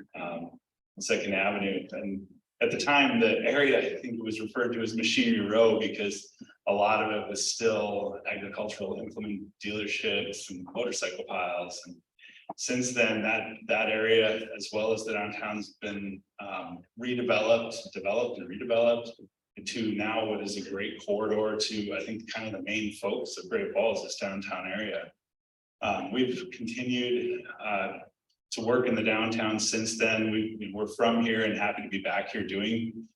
Second Avenue. And at the time, the area, I think it was referred to as Machinery Row, because a lot of it was still agricultural implement dealerships and motorcycle piles. And since then, that area, as well as the downtown's been developed and redeveloped into now what is a great corridor to, I think, kind of the main focus of Great Falls, this downtown area. We've continued to work in the downtown since then. We're from here and happy to be back here doing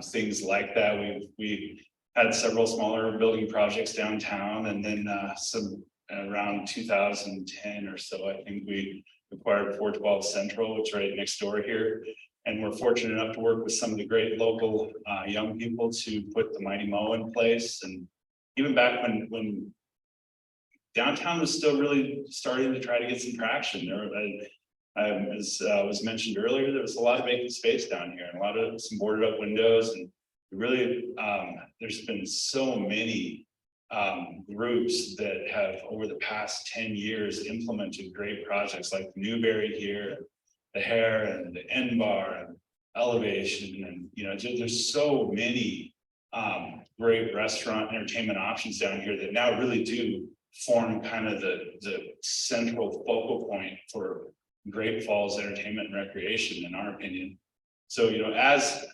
things like that. We had several smaller building projects downtown, and then some around 2010 or so, I think we acquired 412 Central, which is right next door here. And we're fortunate enough to work with some of the great local young people to put the Mighty Mo in place. And even back when downtown was still really starting to try to get some traction there. As was mentioned earlier, there was a lot of vacant space down here and a lot of some boarded up windows, and really there's been so many groups that have over the past 10 years implemented great projects like Newberry here, the Hair and the N Bar and Elevation, and there's so many great restaurant entertainment options down here that now really do form kind of the central focal point for Great Falls entertainment and recreation, in our opinion. So, as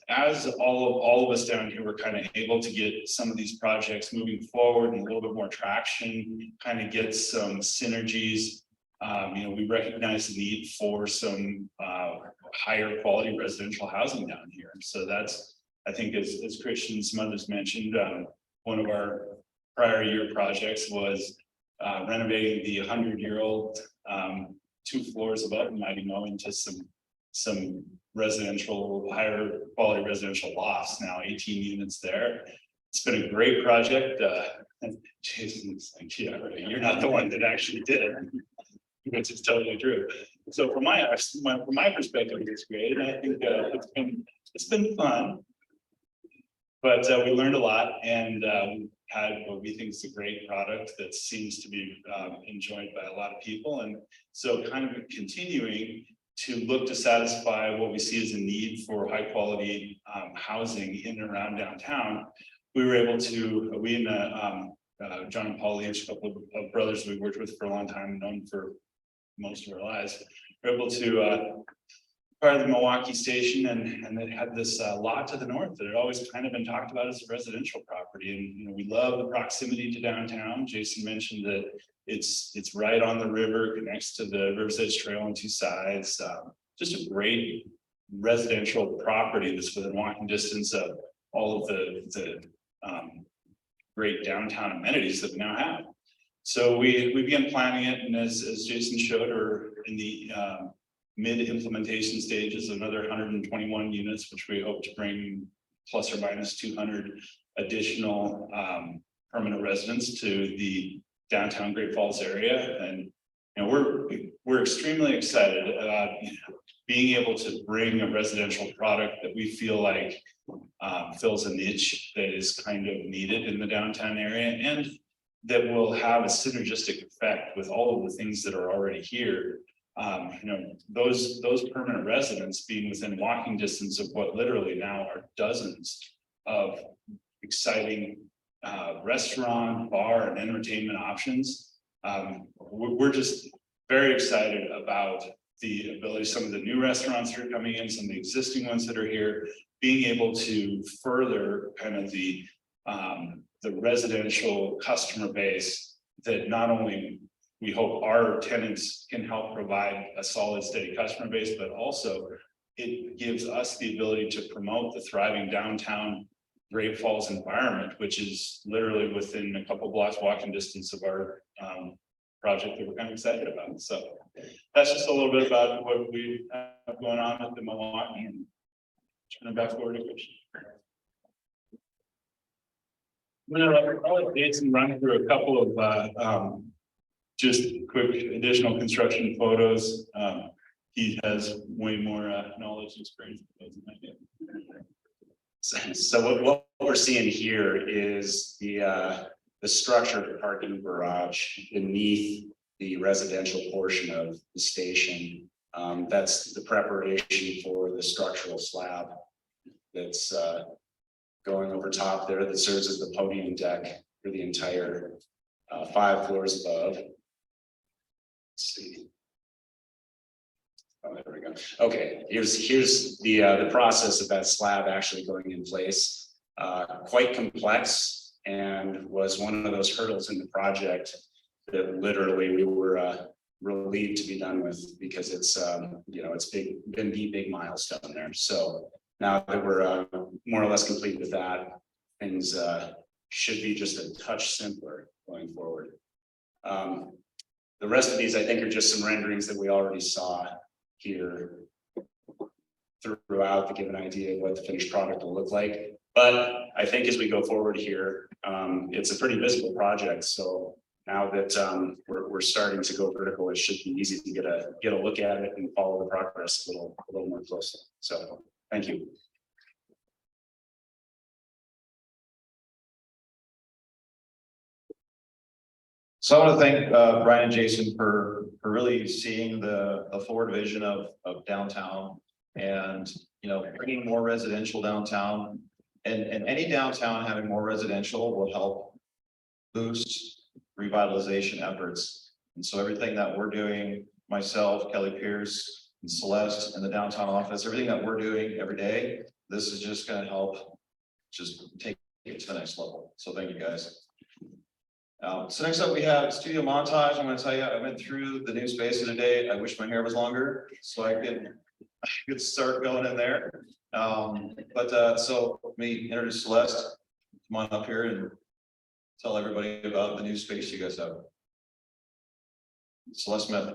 all of us down here, we're kind of able to get some of these projects moving forward and a little bit more traction, kind of get some synergies. We recognize the need for some higher quality residential housing down here. So that's, I think, as Christian and some others mentioned, one of our prior year projects was renovating the 100-year-old 2 floors above Mighty Mo into some residential, higher quality residential lofts, now 18 units there. It's been a great project. Jason's like, yeah, right. You're not the one that actually did it, which is totally true. So from my perspective, it's great, and I think it's been fun. But we learned a lot, and had what we think is a great product that seems to be enjoyed by a lot of people. And so kind of continuing to look to satisfy what we see as a need for high quality housing in and around downtown, we were able to, we and John and Paul Leach, a couple of brothers we've worked with for a long time, known for most of our lives, were able to acquire the Milwaukee station, and it had this lot to the north that had always kind of been talked about as a residential property. And we love the proximity to downtown. Jason mentioned that it's right on the river, connects to the River's Edge Trail on 2 sides. Just a great residential property that's within walking distance of all of the great downtown amenities that we now have. So we began planning it, and as Jason showed, we're in the mid-implementation stages of another 121 units, which we hope to bring plus or minus 200 additional permanent residents to the downtown Great Falls area. And we're extremely excited about being able to bring a residential product that we feel like fills a niche that is kind of needed in the downtown area, and that will have a synergistic effect with all of the things that are already here. Those permanent residents being within walking distance of what literally now are dozens of exciting restaurant, bar, and entertainment options. We're just very excited about the ability, some of the new restaurants that are coming in, some of the existing ones that are here, being able to further kind of the residential customer base that not only we hope our tenants can help provide a solid, steady customer base, but also it gives us the ability to promote the thriving downtown Great Falls environment, which is literally within a couple blocks walking distance of our project that we're kind of excited about. So that's just a little bit about what we have going on at the Milwaukee, and turn it back forward to Christian. I'll let Jason run through a couple of just quick additional construction photos. He has way more knowledge and experience than I do. So what we're seeing here is the the structure of the parking garage beneath the residential portion of the station. That's the preparation for the structural slab that's going over top there that serves as the podium deck for the entire 5 floors above. Let's see. Oh, there we go. Okay, here's the process of that slab actually going in place. Quite complex, and was one of those hurdles in the project that literally we were relieved to be done with, because it's you know, it's been the big milestone there. So now that we're more or less complete with that, things should be just a touch simpler going forward. The rest of these, I think, are just some renderings that we already saw here throughout to give an idea of what the finished product will look like. But I think as we go forward here, it's a pretty visible project. So now that we're starting to go vertical, it should be easy to get a look at it and follow the progress a little more closely. So thank you. So I want to thank Brian and Jason for really seeing the forward vision of downtown, and bringing more residential downtown, and any downtown having more residential will help boost revitalization efforts. And so everything that we're doing, myself, Kelly Pierce, and Celeste, and the downtown office, everything that we're doing every day, this is just going to help just take it to the next level. So thank you guys. So next up we have Studio Montage. I'm going to tell you, I went through the new space today. I wish my hair was longer so I could start going in there. So let me introduce Celeste. Come on up here and tell everybody about the new space you guys have. Celeste Smith.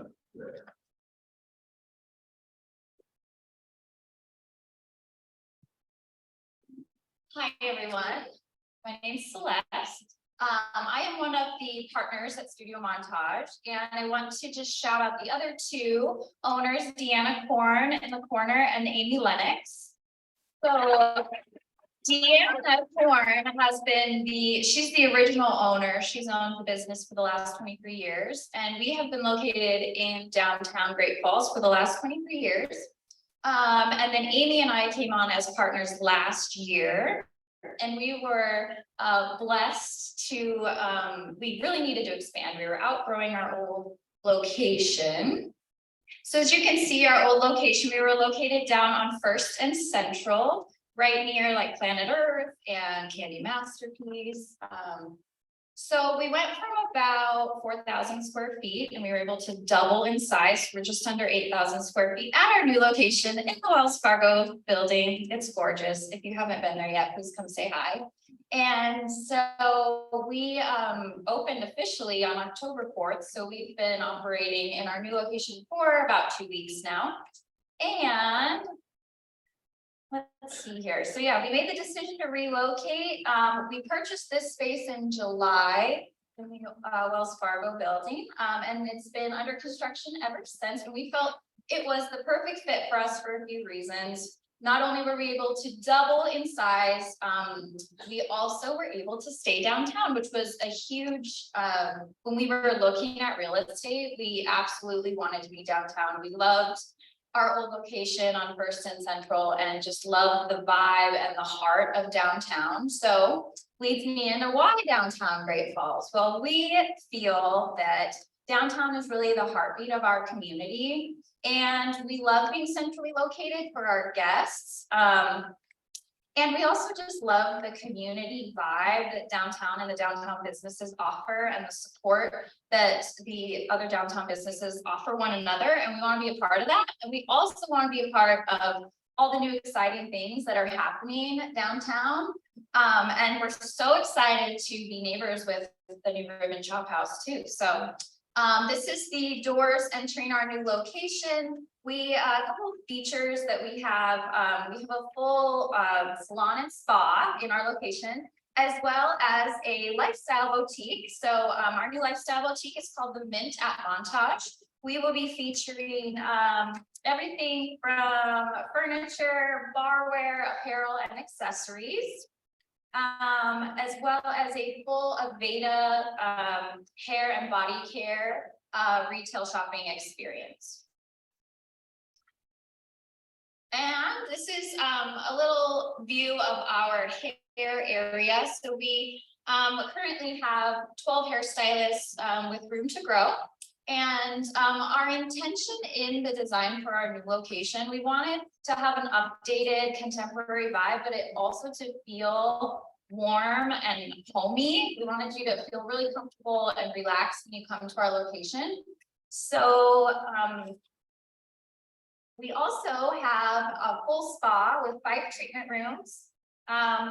Hi, everyone. My name's Celeste. I am one of the partners at Studio Montage, and I want to just shout out the other two owners, Deanna Korn in the corner and Amy Lennox. So Deanna Korn has been she's the original owner. She's owned the business for the last 23 years, and we have been located in downtown Great Falls for the last 23 years. And then Amy and I came on as partners last year. And we were blessed to, we really needed to expand. We were outgrowing our old location. So as you can see, our old location, we were located down on First and Central, right near like Planet Earth and Candy Masterpiece. So we went from about 4,000 square feet, and we were able to double in size. We're just under 8,000 square feet at our new location in the Wells Fargo building. It's gorgeous. If you haven't been there yet, please come say hi. And so we opened officially on October 4th. So we've been operating in our new location for about 2 weeks now. And let's see here. So yeah, we made the decision to relocate. We purchased this space in July in the Wells Fargo building, and it's been under construction ever since. And we felt it was the perfect fit for us for a few reasons. Not only were we able to double in size, we also were able to stay downtown, which was a huge, when we were looking at real estate, we absolutely wanted to be downtown. We loved our old location on First and Central, and just love the vibe and the heart of downtown. So leads me into why downtown Great Falls. Well, we feel that downtown is really the heartbeat of our community, and we love being centrally located for our guests. And we also just love the community vibe that downtown and the downtown businesses offer, and the support that the other downtown businesses offer one another. And we want to be a part of that. And we also want to be a part of all the new exciting things that are happening downtown. And we're so excited to be neighbors with the new Ribbon Chop House too. So this is the doors entering our new location. A couple of features that we have a full salon and spa in our location, as well as a lifestyle boutique. So our new lifestyle boutique is called the Mint at Montage. We will be featuring everything from furniture, barware, apparel, and accessories. as well as a full Aveda hair and body care retail shopping experience. And this is a little view of our hair area. So we currently have 12 hairstylists with room to grow. And our intention in the design for our new location, we wanted to have an updated contemporary vibe, but it also to feel warm and homey. We wanted you to feel really comfortable and relaxed when you come to our location. So we also have a full spa with 5 treatment rooms.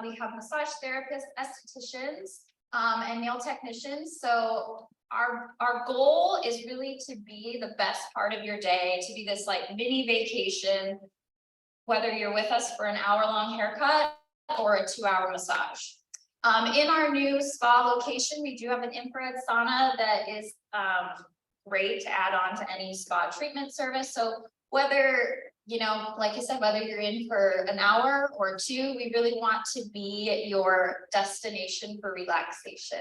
We have massage therapists, estheticians, and nail technicians. So our goal is really to be the best part of your day, to be this like mini vacation, whether you're with us for an hour-long haircut or a 2-hour massage. In our new spa location, we do have an infrared sauna that is great to add on to any spa treatment service. So whether, you know, like I said, whether you're in for an hour or 2, we really want to be your destination for relaxation.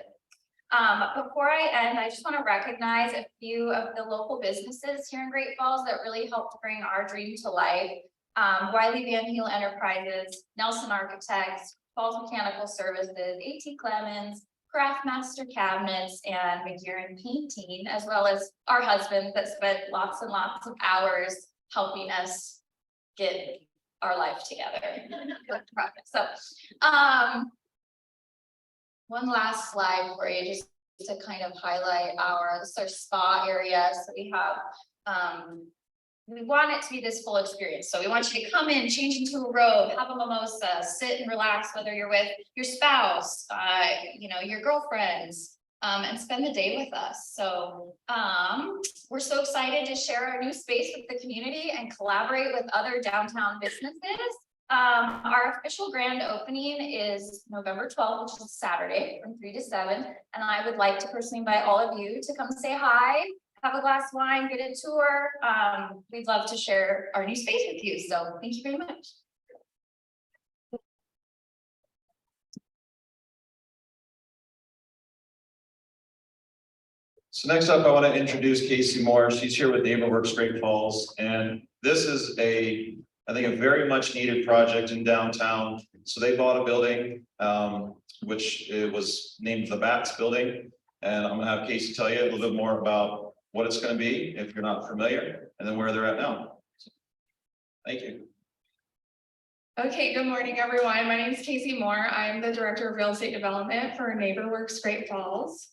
Before I end, I just want to recognize a few of the local businesses here in Great Falls that really helped bring our dream to life. Wiley Van Heel Enterprises, Nelson Architects, Falls Mechanical Services, A.T. Clemens, Craftmaster Cabinets, and McGearan Painting, as well as our husbands that spent lots and lots of hours helping us get our life together. So, one last slide for you, just to kind of highlight our spa area. So we have, we want it to be this full experience. So we want you to come in, change into a robe, have a mimosa, sit and relax, whether you're with your spouse, you know, your girlfriends, and spend the day with us. So we're so excited to share our new space with the community and collaborate with other downtown businesses. Our official grand opening is November 12th, which is Saturday from 3 to 7. And I would like to personally invite all of you to come say hi, have a glass of wine, get a tour. We'd love to share our new space with you. So thank you very much. So next up, I want to introduce Casey Moore. She's here with NeighborWorks Great Falls, and this is I think a very much needed project in downtown. So they bought a building, which it was named the Bats Building. And I'm gonna have Casey tell you a little bit more about what it's gonna be, if you're not familiar, and then where they're at now. Thank you. Okay, good morning, everyone. My name is Casey Moore. I'm the Director of Real Estate Development for NeighborWorks Great Falls.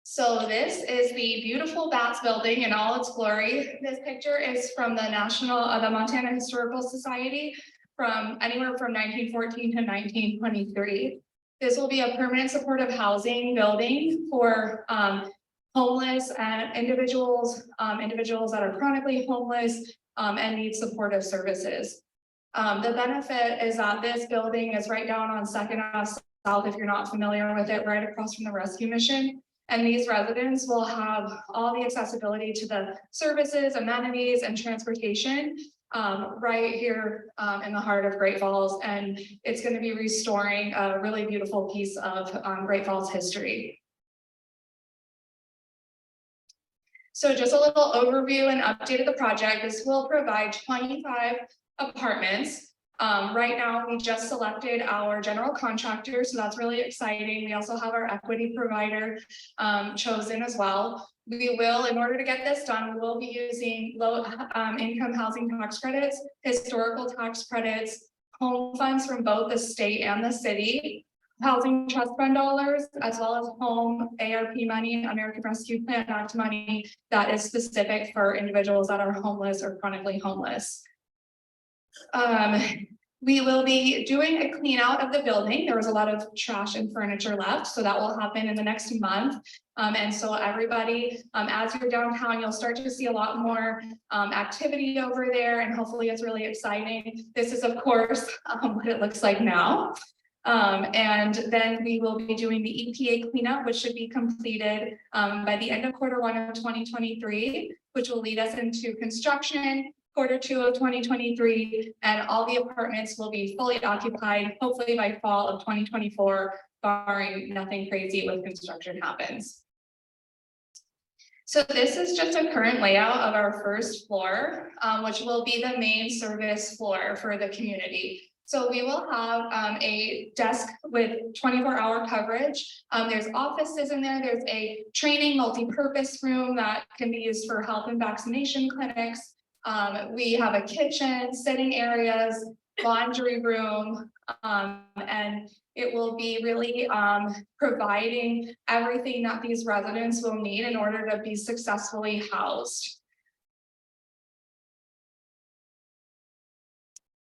So this is the beautiful Bats Building in all its glory. This picture is from the the Montana Historical Society from anywhere from 1914 to 1923. This will be a permanent supportive housing building for homeless and individuals that are chronically homeless and need supportive services. The benefit is that this building is right down on 2nd Ave South, if you're not familiar with it, right across from the rescue mission. And these residents will have all the accessibility to the services, amenities, and transportation right here in the heart of Great Falls. And it's going to be restoring a really beautiful piece of Great Falls history. So just a little overview and update of the project. This will provide 25 apartments. Right now, we just selected our general contractor, so that's really exciting. We also have our equity provider chosen as well. We will, in order to get this done, we will be using low income housing tax credits, historical tax credits, home funds from both the state and the city, housing trust fund dollars, as well as home ARP money, American Rescue Plan Act money that is specific for individuals that are homeless or chronically homeless. We will be doing a clean out of the building. There was a lot of trash and furniture left, so that will happen in the next month. And so everybody, as you're downtown, you'll start to see a lot more activity over there, and hopefully it's really exciting. This is, of course, what it looks like now. And then we will be doing the EPA cleanup, which should be completed by the end of Q1 of 2023, which will lead us into construction Q2 of 2023, and all the apartments will be fully occupied, hopefully by fall of 2024, barring nothing crazy with construction happens. So this is just a current layout of our first floor, which will be the main service floor for the community. So we will have a desk with 24-hour coverage. There's offices in there. There's a training multi-purpose room that can be used for health and vaccination clinics. We have a kitchen, sitting areas, laundry room, and it will be really providing everything that these residents will need in order to be successfully housed.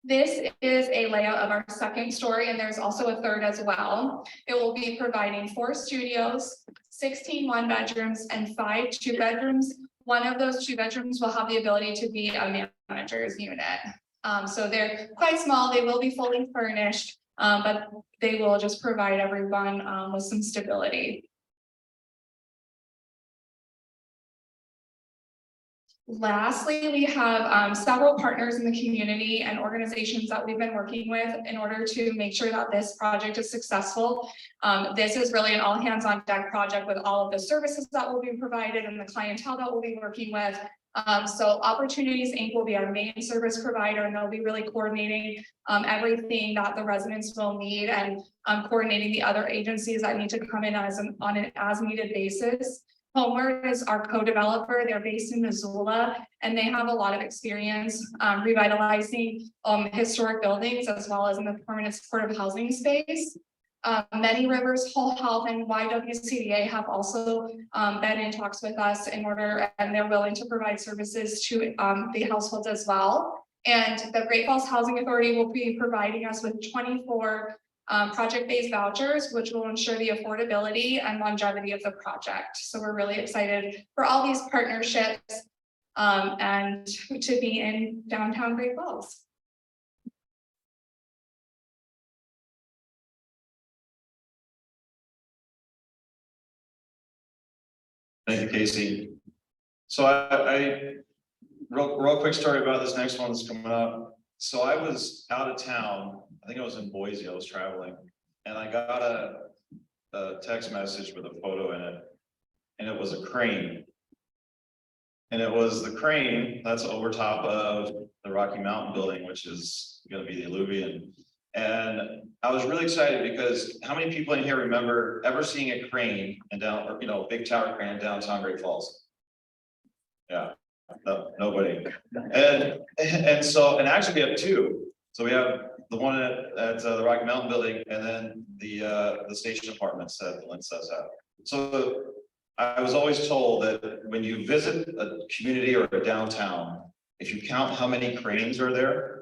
This is a layout of our second story, and there's also a third as well. It will be providing 4 studios, 16 one-bedrooms, and 5 two-bedrooms. One of those 2 bedrooms will have the ability to be a manager's unit. So they're quite small. They will be fully furnished, but they will just provide everyone with some stability. Lastly, we have several partners in the community and organizations that we've been working with in order to make sure that this project is successful. This is really an all hands on deck project with all of the services that will be provided and the clientele that we'll be working with. So Opportunities Inc. will be our main service provider, and they'll be really coordinating everything that the residents will need and coordinating the other agencies that need to come in on an as needed basis. Homeward is our co-developer. They're based in Missoula, and they have a lot of experience revitalizing historic buildings as well as in the permanent supportive housing space. Many Rivers, Whole Health, and YWCDA have also been in talks with us in order, and they're willing to provide services to the households as well. And the Great Falls Housing Authority will be providing us with 24 project-based vouchers, which will ensure the affordability and longevity of the project. So we're really excited for all these partnerships and to be in downtown Great Falls. Thank you, Casey. So I real quick story about this next one that's coming up. So I was out of town. I think I was in Boise. I was traveling, and I got a text message with a photo in it, and it was a crane. And it was the crane that's over top of the Rocky Mountain building, which is going to be the Alluvian. And I was really excited because how many people in here remember ever seeing a crane and down, or, you know, big tower crane downtown Great Falls? Yeah, no, nobody. And so, and actually we have 2. So we have the one at the Rocky Mountain building, and then the station apartments that Lynn says have. So I was always told that when you visit a community or a downtown, if you count how many cranes are there,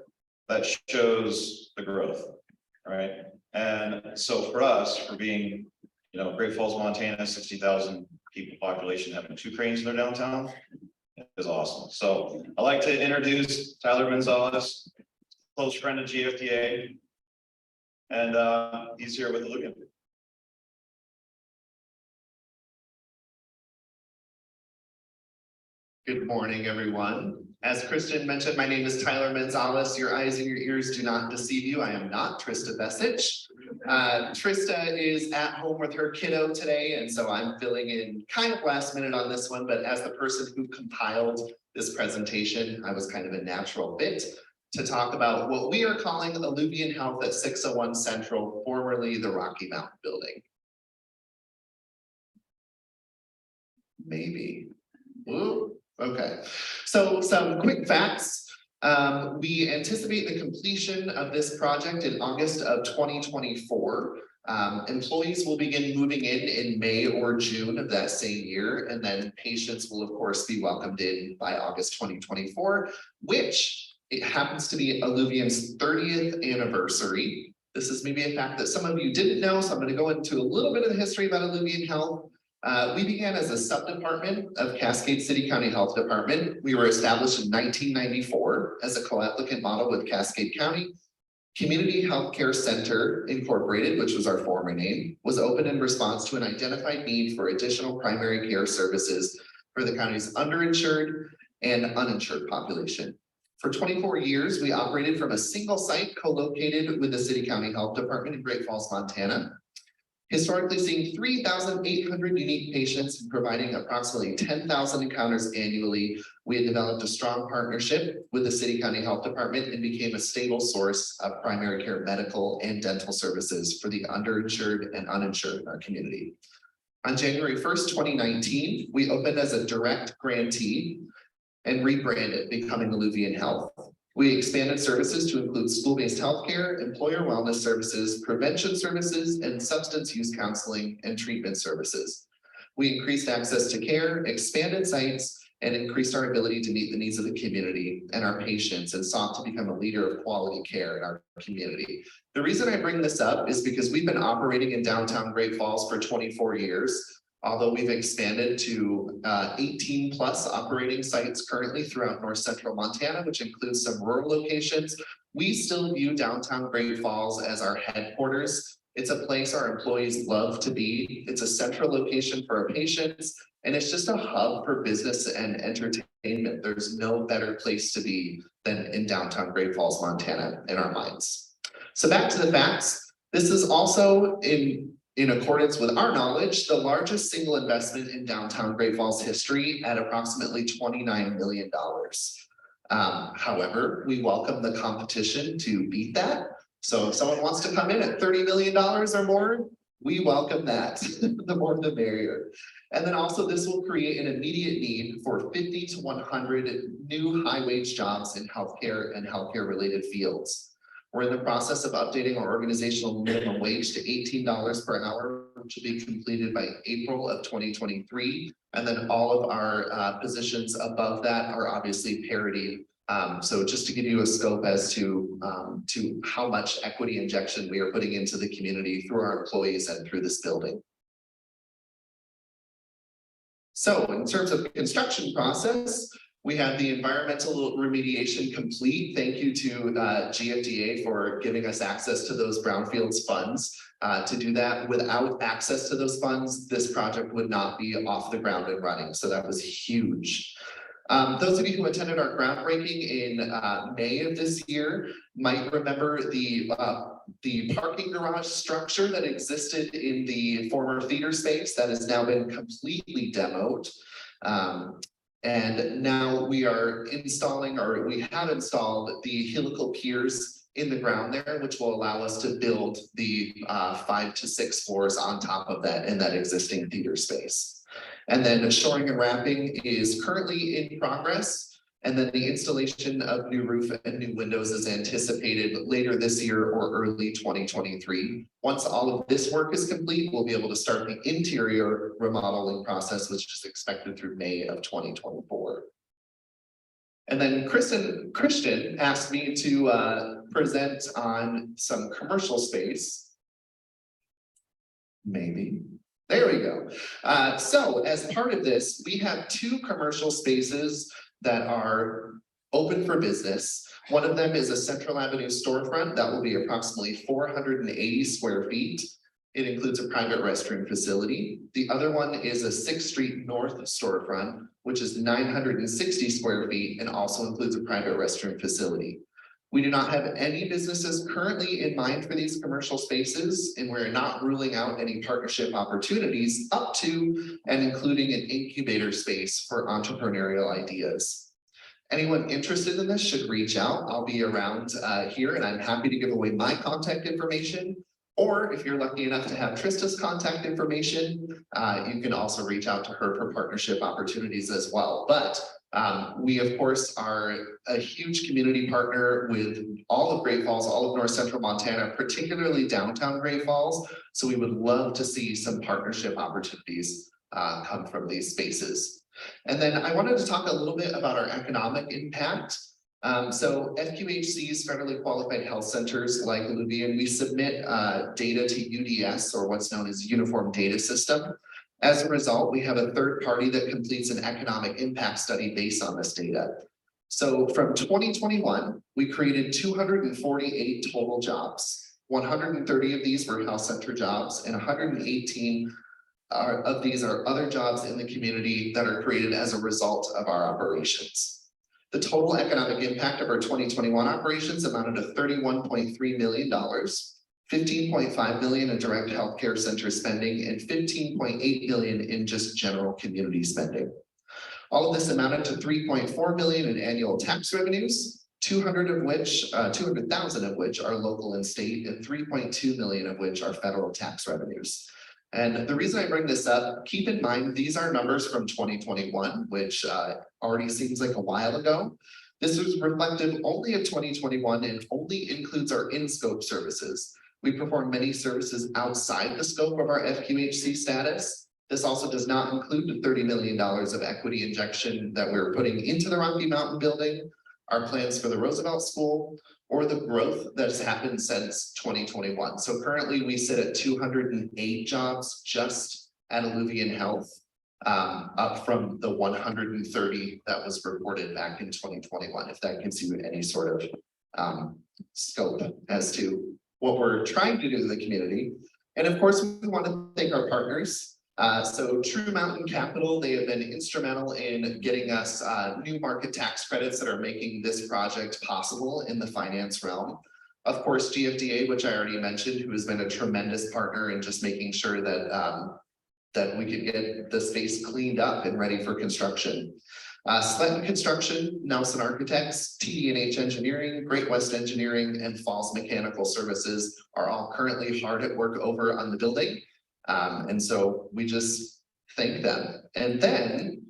that shows the growth, right? And so for us, for being, you know, Great Falls, Montana, 60,000 people population, having 2 cranes in their downtown is awesome. So I'd like to introduce Tyler Gonzalez, close friend of GFDA, and he's here with Alluvian. Good morning, everyone. As Kristen mentioned, my name is Tyler Gonzalez. Your eyes and your ears do not deceive you. I am not Trista Besich. Trista is at home with her kiddo today, and so I'm filling in kind of last minute on this one, but as the person who compiled this presentation, I was kind of a natural fit to talk about what we are calling Alluvian Health at 601 Central, formerly the Rocky Mountain building. Maybe. Ooh. Okay, so some quick facts. We anticipate the completion of this project in August of 2024. Employees will begin moving in May or June of that same year, and then patients will of course be welcomed in by August 2024, which it happens to be Alluvian's 30th anniversary. This is maybe a fact that some of you didn't know, so I'm going to go into a little bit of the history about Alluvian Health. We began as a sub-department of Cascade City County Health Department. We were established in 1994 as a co-applicant model with Cascade County. Community Healthcare Center Incorporated, which was our former name, was opened in response to an identified need for additional primary care services for the county's underinsured and uninsured population. For 24 years, we operated from a single site co-located with the City County Health Department in Great Falls, Montana. Historically seeing 3,800 unique patients and providing approximately 10,000 encounters annually, we had developed a strong partnership with the City County Health Department and became a stable source of primary care medical and dental services for the underinsured and uninsured in our community. On January 1st, 2019, we opened as a direct grantee and rebranded, becoming Alluvian Health. We expanded services to include school-based healthcare, employer wellness services, prevention services, and substance use counseling and treatment services. We increased access to care, expanded sites, and increased our ability to meet the needs of the community and our patients, and sought to become a leader of quality care in our community. The reason I bring this up is because we've been operating in downtown Great Falls for 24 years. Although we've expanded to 18 plus operating sites currently throughout north central Montana, which includes some rural locations, we still view downtown Great Falls as our headquarters. It's a place our employees love to be. It's a central location for our patients, and it's just a hub for business and entertainment. There's no better place to be than in downtown Great Falls, Montana, in our minds. So back to the facts. This is also in accordance with our knowledge, the largest single investment in downtown Great Falls history at approximately $29 million. However, we welcome the competition to beat that. So if someone wants to come in at $30 million or more, we welcome that. The more the merrier. And then also this will create an immediate need for 50 to 100 new high wage jobs in healthcare and healthcare related fields. We're in the process of updating our organizational minimum wage to $18 per hour, which will be completed by April of 2023. And then all of our positions above that are obviously parity. So just to give you a scope as to how much equity injection we are putting into the community through our employees and through this building. So in terms of construction process, we have the environmental remediation complete. Thank you to GFDA for giving us access to those brownfields funds. To do that, without access to those funds, this project would not be off the ground and running. So that was huge. Those of you who attended our groundbreaking in May of this year might remember the parking garage structure that existed in the former theater space that has now been completely demoed. And now we are installing, or we have installed, the helical piers in the ground there, which will allow us to build the 5 to 6 floors on top of that in that existing theater space. And then shoring and wrapping is currently in progress. And then the installation of new roof and new windows is anticipated later this year or early 2023. Once all of this work is complete, we'll be able to start the interior remodeling process, which is expected through May of 2024. And then Christian asked me to present on some commercial space. Maybe. There we go. So as part of this, we have 2 commercial spaces that are open for business. One of them is a Central Avenue storefront that will be approximately 480 square feet. It includes a private restroom facility. The other one is a 6th Street North storefront, which is 960 square feet and also includes a private restroom facility. We do not have any businesses currently in mind for these commercial spaces, and we're not ruling out any partnership opportunities up to and including an incubator space for entrepreneurial ideas. Anyone interested in this should reach out. I'll be around here, and I'm happy to give away my contact information. Or if you're lucky enough to have Trista's contact information, you can also reach out to her for partnership opportunities as well. But we, of course, are a huge community partner with all of Great Falls, all of north central Montana, particularly downtown Great Falls. So we would love to see some partnership opportunities come from these spaces. And then I wanted to talk a little bit about our economic impact. So FQHCs, federally qualified health centers like Alluvian, we submit data to UDS, or what's known as Uniform Data System. As a result, we have a third party that completes an economic impact study based on this data. So from 2021, we created 248 total jobs. 130 of these were health center jobs, and 118 of these are other jobs in the community that are created as a result of our operations. The total economic impact of our 2021 operations amounted to $31.3 million, $15.5 million in direct healthcare center spending, and $15.8 million in just general community spending. All of this amounted to $3.4 million in annual tax revenues, 200,000 of which are local and state, and 3.2 million of which are federal tax revenues. And the reason I bring this up, keep in mind, these are numbers from 2021, which already seems like a while ago. This is reflective only of 2021 and only includes our in-scope services. We perform many services outside the scope of our FQHC status. This also does not include the $30 million of equity injection that we're putting into the Rocky Mountain building, our plans for the Roosevelt School, or the growth that has happened since 2021. So currently we sit at 208 jobs just at Alluvian Health, up from the 130 that was reported back in 2021, if that gives you any sort of scope as to what we're trying to do in the community. And of course, we want to thank our partners. So True Mountain Capital, they have been instrumental in getting us new market tax credits that are making this project possible in the finance realm. Of course, GFDA, which I already mentioned, who has been a tremendous partner in just making sure that that we could get the space cleaned up and ready for construction. Sletton Construction, Nelson Architects, TD&H Engineering, Great West Engineering, and Falls Mechanical Services are all currently hard at work over on the building. And so we just thank them. And then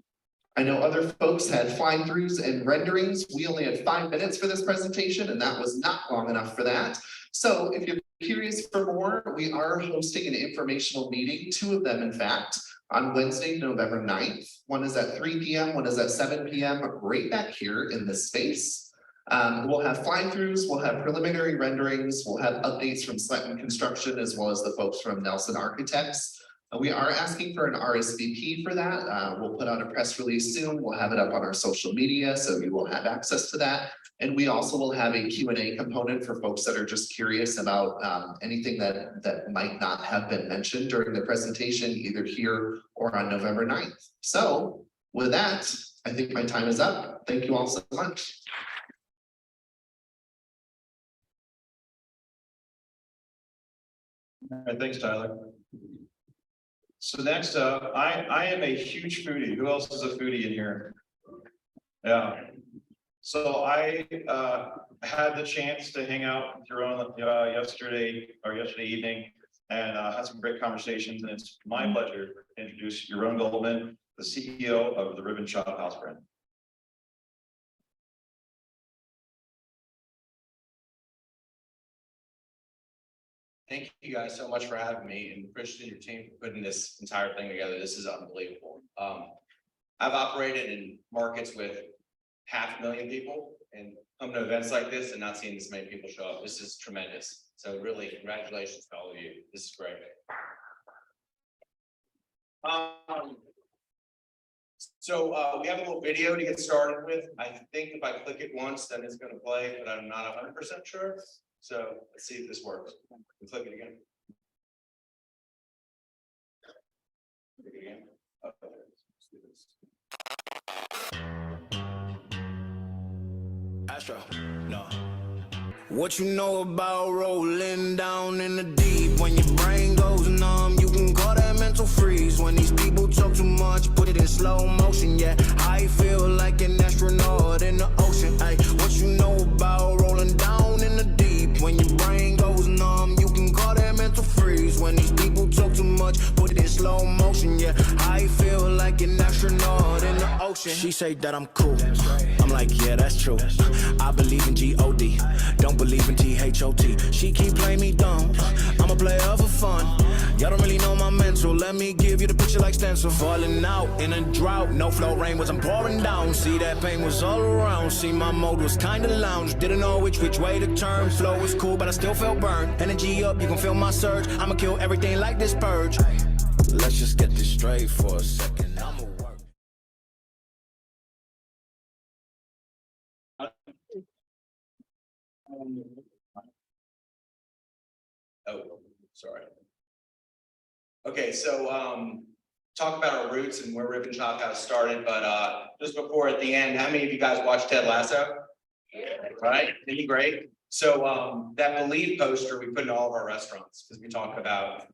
I know other folks had flying throughs and renderings. We only had 5 minutes for this presentation, and that was not long enough for that. So if you're curious for more, we are hosting an informational meeting, 2 of them in fact, on Wednesday, November 9th. One is at 3 p.m., one is at 7 p.m. right back here in this space. We'll have flying throughs, we'll have preliminary renderings, we'll have updates from Sletton Construction as well as the folks from Nelson Architects. We are asking for an RSVP for that. We'll put out a press release soon. We'll have it up on our social media, so you will have access to that. And we also will have a Q&A component for folks that are just curious about anything that might not have been mentioned during the presentation, either here or on November 9th. So with that, I think my time is up. Thank you all so much. All right, thanks, Tyler. So next up, I am a huge foodie. Who else is a foodie in here? Yeah. So I had the chance to hang out with Yaron yesterday evening and had some great conversations. And it's my pleasure to introduce Yaron Goldman, the CEO of the Ribbon Shop House brand. Thank you guys so much for having me, and Christian, your team for putting this entire thing together. This is unbelievable. I've operated in markets with 500,000 people and come to events like this and not seeing this many people show up. This is tremendous. So really, congratulations to all of you. This is great. So we have a little video to get started with. I think if I click it once, then it's going to play, but I'm not 100% sure. So let's see if this works. Click it again. Click it again. Oh, let's do this. Astro, no. What you know about rolling down in the deep? When your brain goes numb, you can call that mental freeze. When these people talk too much, put it in slow motion. Yeah, I feel like an astronaut in the ocean. Ay, what you know about rolling down in the deep? When your brain goes numb, you can call that mental freeze. When these people talk too much, put it in slow motion. Yeah, I feel like an astronaut in the ocean. She say that I'm cool. I'm like, yeah, that's true. I believe in G-O-D. Don't believe in T-H-O-T. She keep playing me dumb. I'm a player for fun. Y'all don't really know my mental. Let me give you the picture like stencil. Falling out in a drought. No flow rain wasn't pouring down. See, that pain was all around. See, my mode was kinda lounge. Didn't know which way to turn. Flow was cool, but I still felt burned. Energy up, you can feel my surge. I'ma kill everything like this purge. Let's just get this straight for a second. I'ma work. Oh, sorry. Okay, so talk about our roots and where Ribbon Chop House started, but just before at the end, how many of you guys watched Ted Lasso? Right, isn't he great? So that belief poster we put in all of our restaurants, because we talk about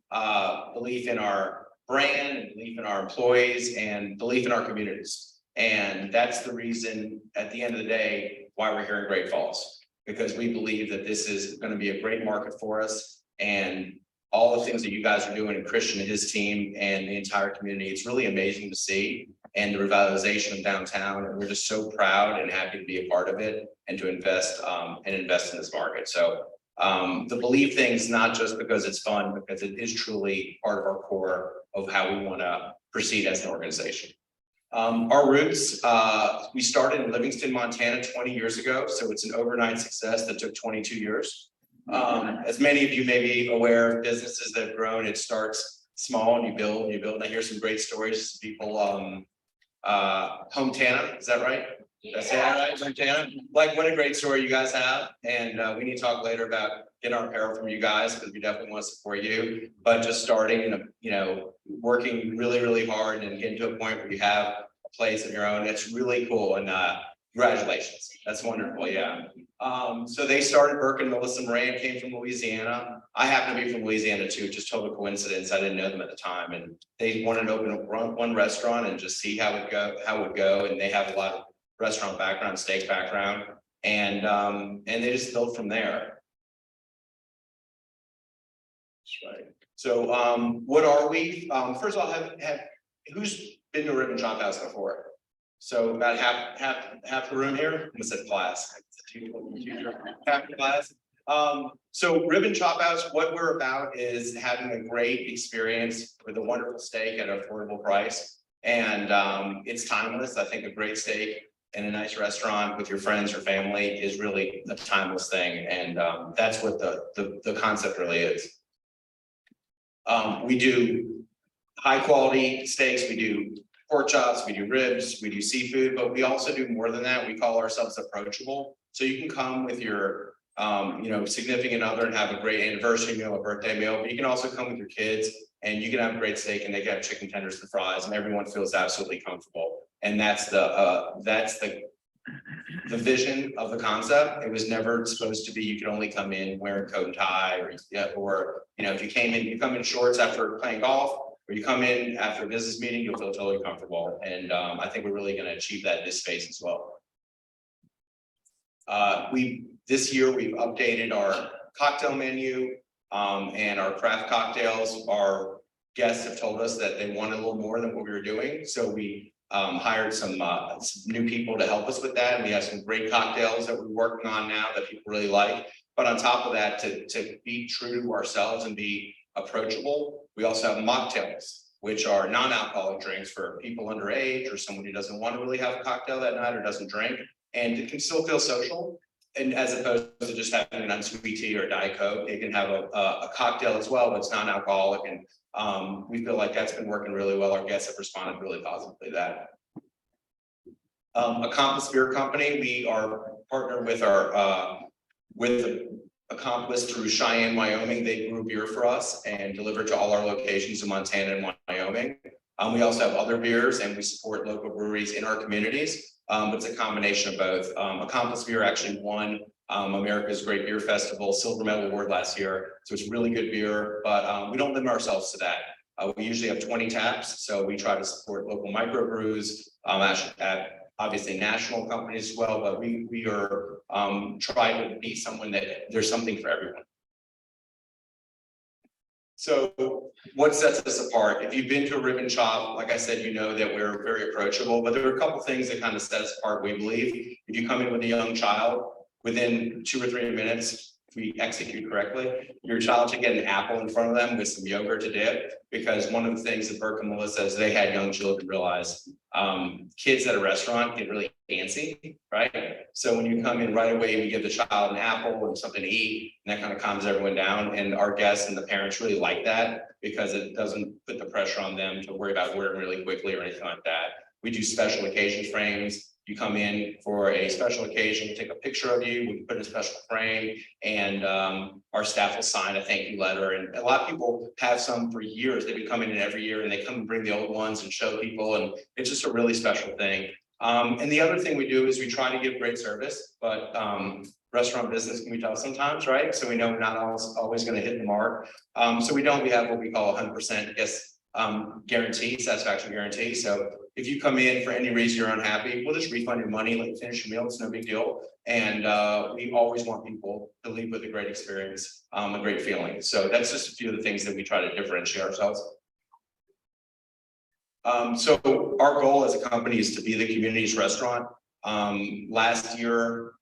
belief in our brand and belief in our employees and belief in our communities. And that's the reason at the end of the day why we're here in Great Falls, because we believe that this is going to be a great market for us, and all the things that you guys are doing, and Christian and his team and the entire community, it's really amazing to see, and the revitalization of downtown, and we're just so proud and happy to be a part of it and to invest in this market. So the belief thing is not just because it's fun, because it is truly part of our core of how we want to proceed as an organization. Our roots, we started in Livingston, Montana 20 years ago, so it's an overnight success that took 22 years. As many of you may be aware, businesses that have grown, it starts small and you build and you build. And I hear some great stories, people, Hometana, is that right? That's it, right, Hometana? Like, what a great story you guys have. And we need to talk later about getting our apparel from you guys, because we definitely want to support you. But just starting and, you know, working really, really hard and getting to a point where you have a place of your own, it's really cool. And congratulations, that's wonderful, yeah. So they started, Burke and Melissa Moran came from Louisiana. I happen to be from Louisiana too, just total coincidence. I didn't know them at the time, and they wanted to open one restaurant and just see how it would go. And they have a lot of restaurant background, steak background, and they just built from there. That's right. So what are we? First of all, have who's been to Ribbon Chop House before? So about half the room here. I said class. Half the class. So Ribbon Chop House, what we're about is having a great experience with a wonderful steak at an affordable price. And it's timeless. I think a great steak in a nice restaurant with your friends or family is really a timeless thing. And that's what the concept really is. We do high quality steaks, we do pork chops, we do ribs, we do seafood, but we also do more than that. We call ourselves approachable. So you can come with your significant other and have a great anniversary meal, a birthday meal, but you can also come with your kids and you can have a great steak and they can have chicken tenders and fries, and everyone feels absolutely comfortable. And that's the vision of the concept. It was never supposed to be you could only come in wearing coat and tie, or if you come in shorts after playing golf, or you come in after a business meeting, you'll feel totally comfortable. And I think we're really going to achieve that in this space as well. This year we've updated our cocktail menu and our craft cocktails. Our guests have told us that they want a little more than what we were doing. So we hired some new people to help us with that. And we have some great cocktails that we're working on now that people really like. But on top of that, to be true to ourselves and be approachable, we also have mocktails, which are non-alcoholic drinks for people underage or someone who doesn't want to really have a cocktail that night or doesn't drink, and it can still feel social. And as opposed to just having an unsweet tea or a Diet Coke, they can have a cocktail as well, but it's non-alcoholic. And we feel like that's been working really well. Our guests have responded really positively to that. Accomplice Beer Company, we are partnered with Accomplice through Cheyenne, Wyoming. They brew beer for us and deliver to all our locations in Montana and Wyoming. We also have other beers, and we support local breweries in our communities. But it's a combination of both. Accomplice Beer actually won America's Great Beer Festival Silver Medal Award last year. So it's really good beer, but we don't limit ourselves to that. We usually have 20 taps, so we try to support local microbrews, at obviously national companies as well, but we are trying to be someone that there's something for everyone. So what sets us apart? If you've been to a Ribbon Chop, like I said, you know that we're very approachable, but there are a couple things that kind of set us apart, we believe. If you come in with a young child, within 2 or 3 minutes, if we execute correctly, your child should get an apple in front of them with some yogurt to dip, because one of the things that Burke and Melissa, as they had young children, realize kids at a restaurant get really fancy, right? So when you come in right away, we give the child an apple and something to eat, and that kind of calms everyone down. And our guests and the parents really like that, because it doesn't put the pressure on them to worry about ordering really quickly or anything like that. We do special occasion frames. You come in for a special occasion, we take a picture of you, we put in a special frame, and our staff will sign a thank you letter. And a lot of people have some for years. They've been coming in every year and they come and bring the old ones and show people, and it's just a really special thing. And the other thing we do is we try to give great service, but restaurant business can be tough sometimes, right? So we know we're not always going to hit the mark. So we have what we call 100% guest guarantee, satisfaction guarantee. So if you come in for any reason you're unhappy, we'll just refund your money, let you finish your meal. It's no big deal. And we always want people to leave with a great experience, a great feeling. So that's just a few of the things that we try to differentiate ourselves. So our goal as a company is to be the community's restaurant. Last year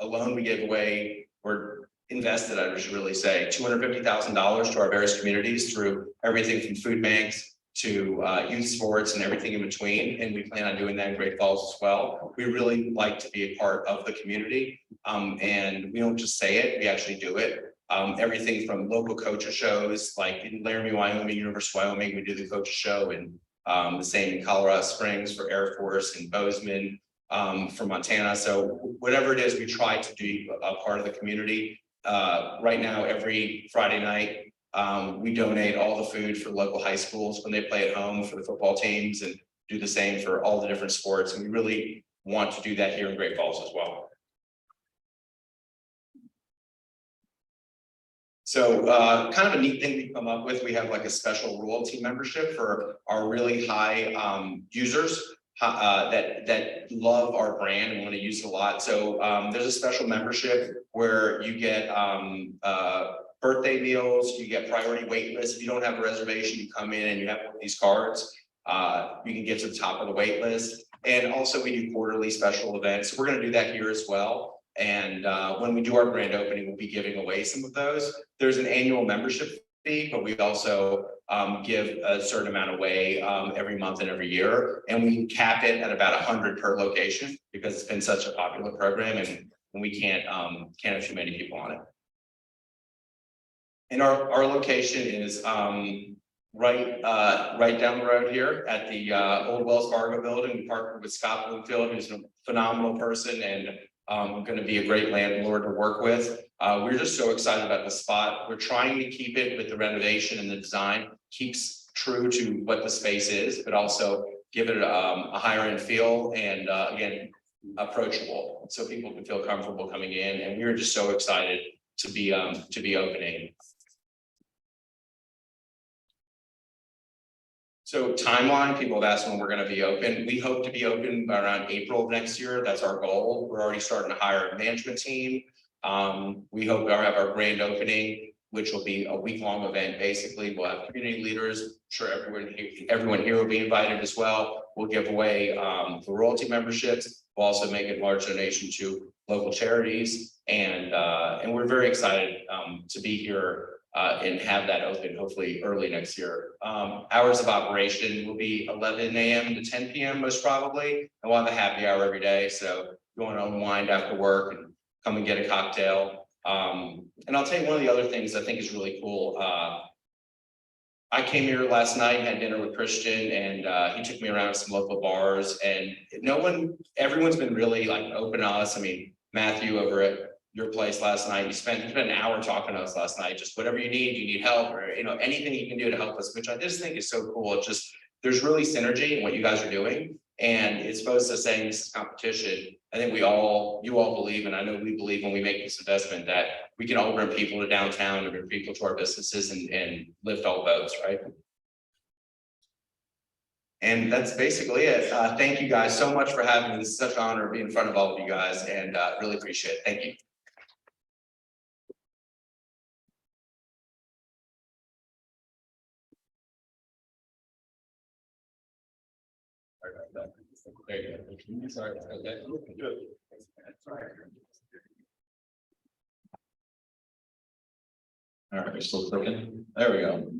alone, we gave away, or invested, I should really say, $250,000 to our various communities through everything from food banks to youth sports and everything in between. And we plan on doing that in Great Falls as well. We really like to be a part of the community. And we don't just say it, we actually do it. Everything from local coaches shows, like in Laramie, Wyoming, University of Wyoming, we do the coaches show, and the same in Colorado Springs for Air Force, and Bozeman for Montana. So whatever it is, we try to be a part of the community. Right now, every Friday night, we donate all the food for local high schools when they play at home for the football teams, and do the same for all the different sports. And we really want to do that here in Great Falls as well. So kind of a neat thing we come up with, we have like a special royalty membership for our really high users that love our brand and want to use it a lot. So there's a special membership where you get birthday meals, you get priority wait lists. If you don't have a reservation, you come in and you have one of these cards, you can get to the top of the wait list. And also we do quarterly special events. We're going to do that here as well. And when we do our grand opening, we'll be giving away some of those. There's an annual membership fee, but we also give a certain amount away every month and every year. And we cap it at about 100 per location because it's been such a popular program, and we can't have too many people on it. And our location is right down the road here at the old Wells Fargo building. We partnered with Scott Bloomfield, who's a phenomenal person and going to be a great landlord to work with. We're just so excited about the spot. We're trying to keep it with the renovation and the design, keeps true to what the space is, but also give it a higher end feel, and again, approachable, so people can feel comfortable coming in. And we're just so excited to be opening. So timeline, people have asked when we're going to be open. We hope to be open by around April of next year. That's our goal. We're already starting to hire a management team. We hope to have our grand opening, which will be a week-long event. Basically, we'll have community leaders. I'm sure everyone here will be invited as well. We'll give away the royalty memberships. We'll also make a large donation to local charities, and we're very excited to be here and have that open hopefully early next year. Hours of operation will be 11 a.m. to 10 p.m. most probably, and we'll have a happy hour every day. So if you want to unwind after work and come and get a cocktail. And I'll tell you one of the other things I think is really cool. I came here last night, had dinner with Christian, and he took me around to some local bars, and everyone's been really like open to us. I mean, Matthew over at your place last night, you spent an hour talking to us last night, just whatever you need help, or anything you can do to help us, which I just think is so cool. It's just, there's really synergy in what you guys are doing, and it's opposed to saying this is competition. I think you all believe, and I know we believe when we make this investment, that we can all bring people to downtown and bring people to our businesses and lift all boats, right? And that's basically it. Thank you guys so much for having me. This is such an honor to be in front of all of you guys, and really appreciate it. Thank you. There you go. Sorry about that. All right, we're still clicking. There we go.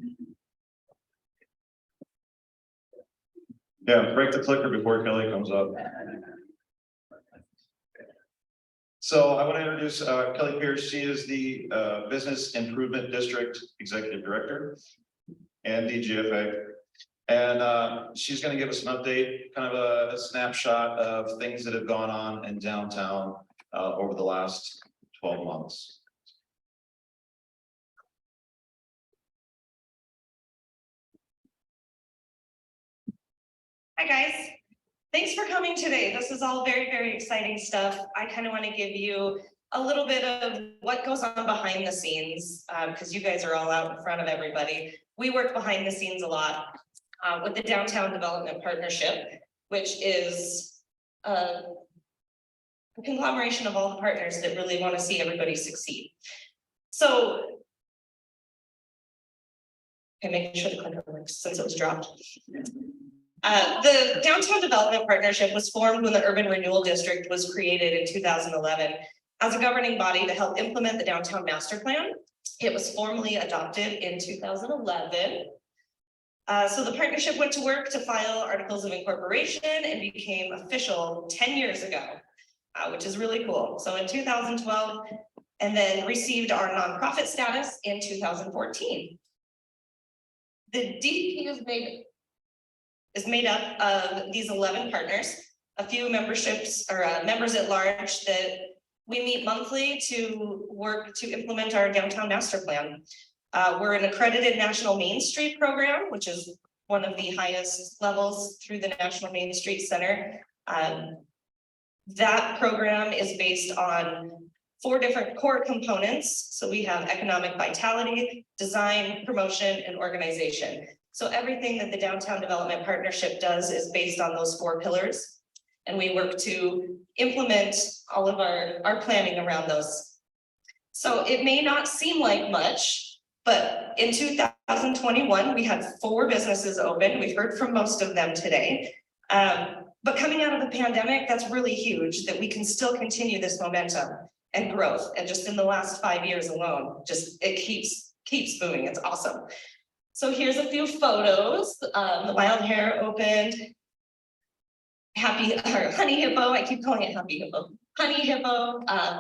Yeah, break the clicker before Kelly comes up. So I want to introduce Kelly Pierce. She is the Business Improvement District Executive Director and the GFA. And she's gonna give us an update, kind of a snapshot of things that have gone on in downtown over the last 12 months. Hi, guys. Thanks for coming today. This is all very, very exciting stuff. I kind of want to give you a little bit of what goes on behind the scenes, because you guys are all out in front of everybody. We work behind the scenes a lot with the Downtown Development Partnership, which is a conglomeration of all the partners that really want to see everybody succeed. So, okay, making sure the clicker works since it was dropped. The Downtown Development Partnership was formed when the Urban Renewal District was created in 2011 as a governing body to help implement the Downtown Master Plan. It was formally adopted in 2011. So the partnership went to work to file articles of incorporation and became official 10 years ago, which is really cool. So in 2012, and then received our nonprofit status in 2014. The DDP is made up of these 11 partners, a few memberships or members at large that we meet monthly to work to implement our downtown master plan. We're an accredited National Main Street program, which is one of the highest levels through the National Main Street Center. That program is based on 4 different core components. So we have economic vitality, design, promotion, and organization. So everything that the Downtown Development Partnership does is based on those 4 pillars. And we work to implement all of our planning around those. So it may not seem like much, but in 2021, we had 4 businesses open. We've heard from most of them today. But coming out of the pandemic, that's really huge that we can still continue this momentum and growth. And just in the last 5 years alone, just it keeps booming. It's awesome. So here's a few photos. The Wild Hare opened. Honey Hippo, I keep calling it Happy Hippo. Honey Hippo,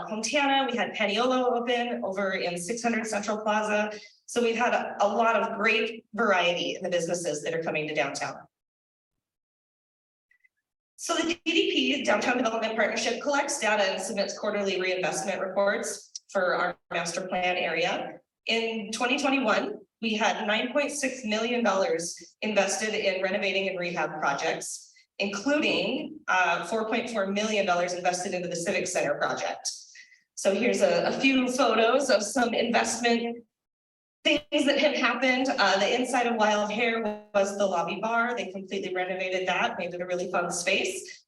Montana, we had Paniolo open over in 600 Central Plaza. So we've had a lot of great variety in the businesses that are coming to downtown. So the DDP, Downtown Development Partnership, collects data and submits quarterly reinvestment reports for our master plan area. In 2021, we had $9.6 million invested in renovating and rehab projects, including $4.4 million invested into the Civic Center project. So here's a few photos of some investment things that have happened. The inside of Wild Hare was the lobby bar. They completely renovated that, made it a really fun space.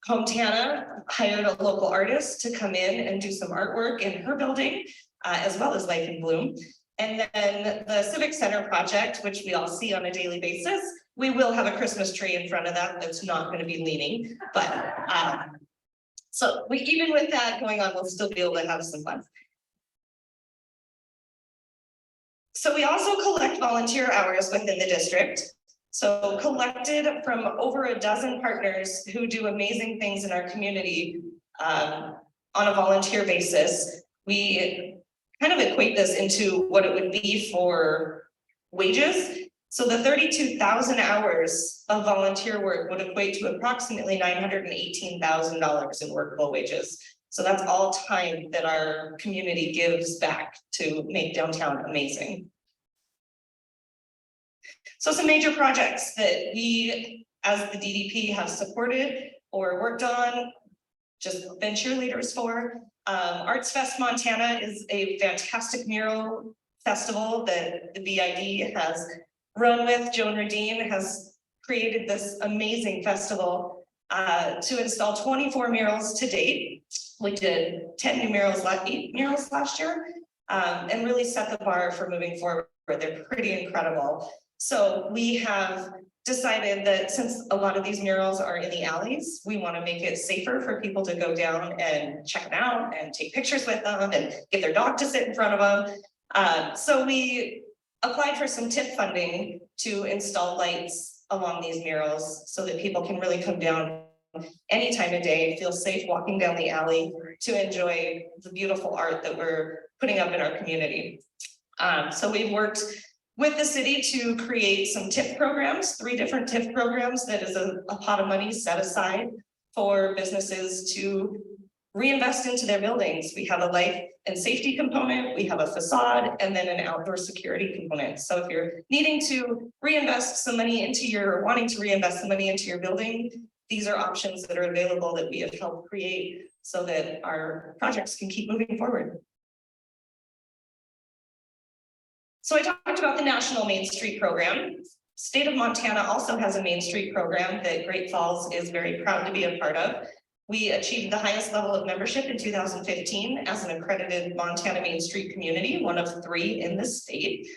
Montana hired a local artist to come in and do some artwork in her building, as well as Life in Bloom. And then the Civic Center project, which we all see on a daily basis, we will have a Christmas tree in front of that that's not going to be leaning. But so even with that going on, we'll still be able to have some fun. So we also collect volunteer hours within the district. So collected from over a dozen partners who do amazing things in our community on a volunteer basis. We kind of equate this into what it would be for wages. So the 32,000 hours of volunteer work would equate to approximately $918,000 in workable wages. So that's all time that our community gives back to make downtown amazing. So some major projects that we, as the DDP, have supported or worked on, just been cheerleaders for. Arts Fest Montana is a fantastic mural festival that the BID has run with. Joan Radine has created this amazing festival to install 24 murals to date. We did 10 new murals, 8 murals last year, and really set the bar for moving forward. They're pretty incredible. So we have decided that since a lot of these murals are in the alleys, we want to make it safer for people to go down and check them out and take pictures with them and get their dog to sit in front of them. So we applied for some TIP funding to install lights along these murals so that people can really come down any time of day, feel safe walking down the alley to enjoy the beautiful art that we're putting up in our community. So we've worked with the city to create some TIF programs, 3 different TIF programs that is a pot of money set aside for businesses to reinvest into their buildings. We have a life and safety component, we have a facade, and then an outdoor security component. So if you're needing to reinvest some money into your, wanting to reinvest some money into your building, these are options that are available that we have helped create so that our projects can keep moving forward. So I talked about the National Main Street Program. State of Montana also has a Main Street program that Great Falls is very proud to be a part of. We achieved the highest level of membership in 2015 as an accredited Montana Main Street community, one of 3 in the state,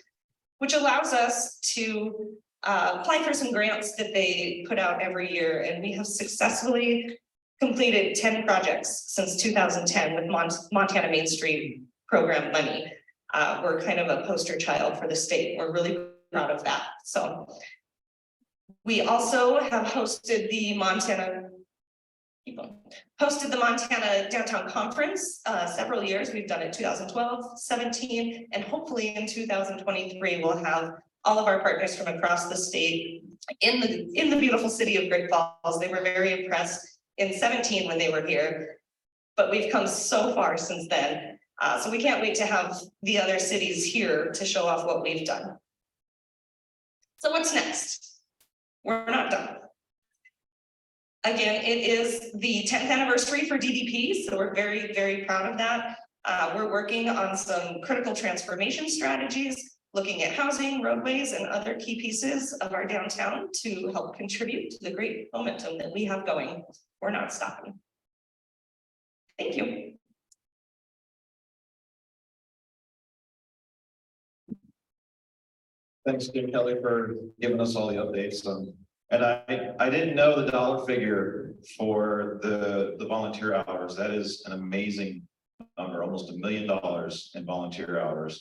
which allows us to apply for some grants that they put out every year. And we have successfully completed 10 projects since 2010 with Montana Main Street program money. We're kind of a poster child for the state. We're really proud of that. So we also have hosted the Montana Downtown Conference several years. We've done it 2012, 17, and hopefully in 2023, we'll have all of our partners from across the state in the beautiful city of Great Falls. They were very impressed in 17 when they were here, but we've come so far since then. So we can't wait to have the other cities here to show off what we've done. So what's next? We're not done. Again, it is the 10th anniversary for DDP, so we're very, very proud of that. We're working on some critical transformation strategies, looking at housing, roadways, and other key pieces of our downtown to help contribute to the great momentum that we have going. We're not stopping. Thank you. Thanks, Jim Kelly, for giving us all the updates. And I didn't know the dollar figure for the volunteer hours. That is an amazing number, almost $1 million in volunteer hours.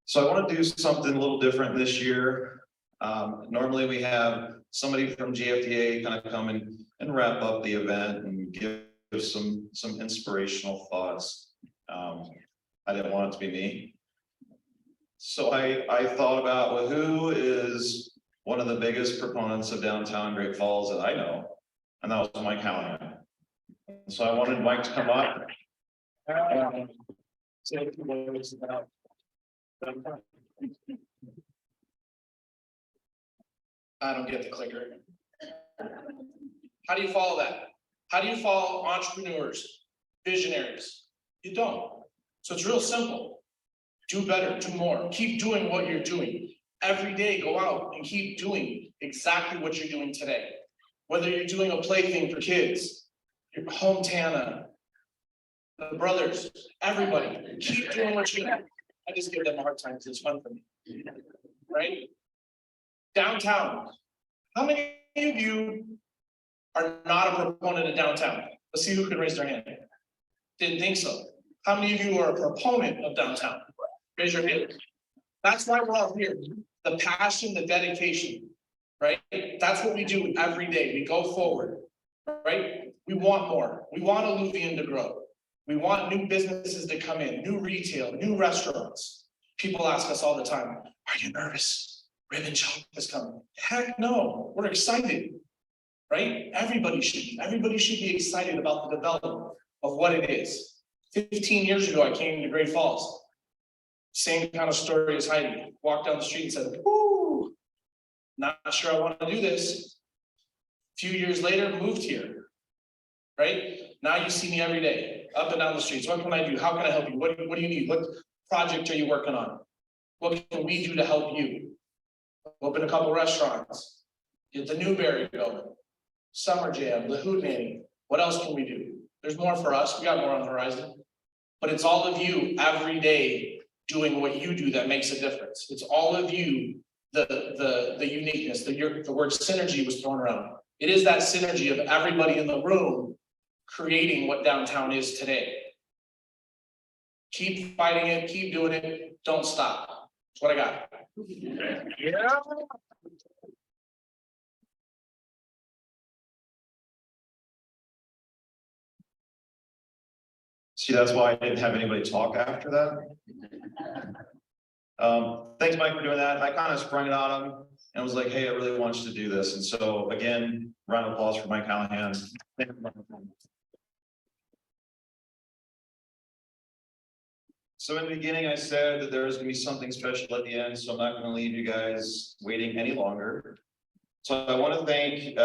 So I want to do something a little different this year. Normally we have somebody from GFDA kind of come and wrap up the event and give some inspirational thoughts. I didn't want it to be me. So I thought about, well, who is one of the biggest proponents of downtown Great Falls that I know, and that was Mike Callahan. So I wanted Mike to come up. Say a few words about downtown. I don't get the clicker. How do you follow that? How do you follow entrepreneurs, visionaries? You don't. So it's real simple. Do better, do more, keep doing what you're doing. Every day, go out and keep doing exactly what you're doing today. Whether you're doing a plaything for kids, your hometown, the brothers, everybody, keep doing what you're doing. I just give them a hard time because it's fun for me, right? Downtown, how many of you are not a proponent of downtown? Let's see who can raise their hand. Didn't think so. How many of you are a proponent of downtown? Raise your hand. That's why we're all here. The passion, the dedication, right? That's what we do every day. We go forward, right? We want more. We want Alluvian to grow. We want new businesses to come in, new retail, new restaurants. People ask us all the time, are you nervous? Ribbon Shop is coming. Heck no, we're excited, right? Everybody should be. Everybody should be excited about the development of what it is. 15 years ago, I came to Great Falls. Same kind of story as Heidi. Walked down the street and said, whoo, not sure I want to do this. A few years later, moved here, right? Now you see me every day, up and down the streets. What can I do? How can I help you? What do you need? What project are you working on? What can we do to help you? Open a couple restaurants, get the Newberry going, Summer Jam, the Hootenanny. What else can we do? There's more for us. We got more on the horizon. But it's all of you every day doing what you do that makes a difference. It's all of you, the uniqueness, the word synergy was thrown around. It is that synergy of everybody in the room creating what downtown is today. Keep fighting it, keep doing it, don't stop. That's what I got. Yeah. See, that's why I didn't have anybody talk after that. Thanks, Mike, for doing that. I kind of sprung it on him and was like, hey, I really want you to do this. And so again, round of applause for Mike Callahan. So in the beginning, I said that there was gonna be something special at the end, so I'm not gonna leave you guys waiting any longer. So I want to thank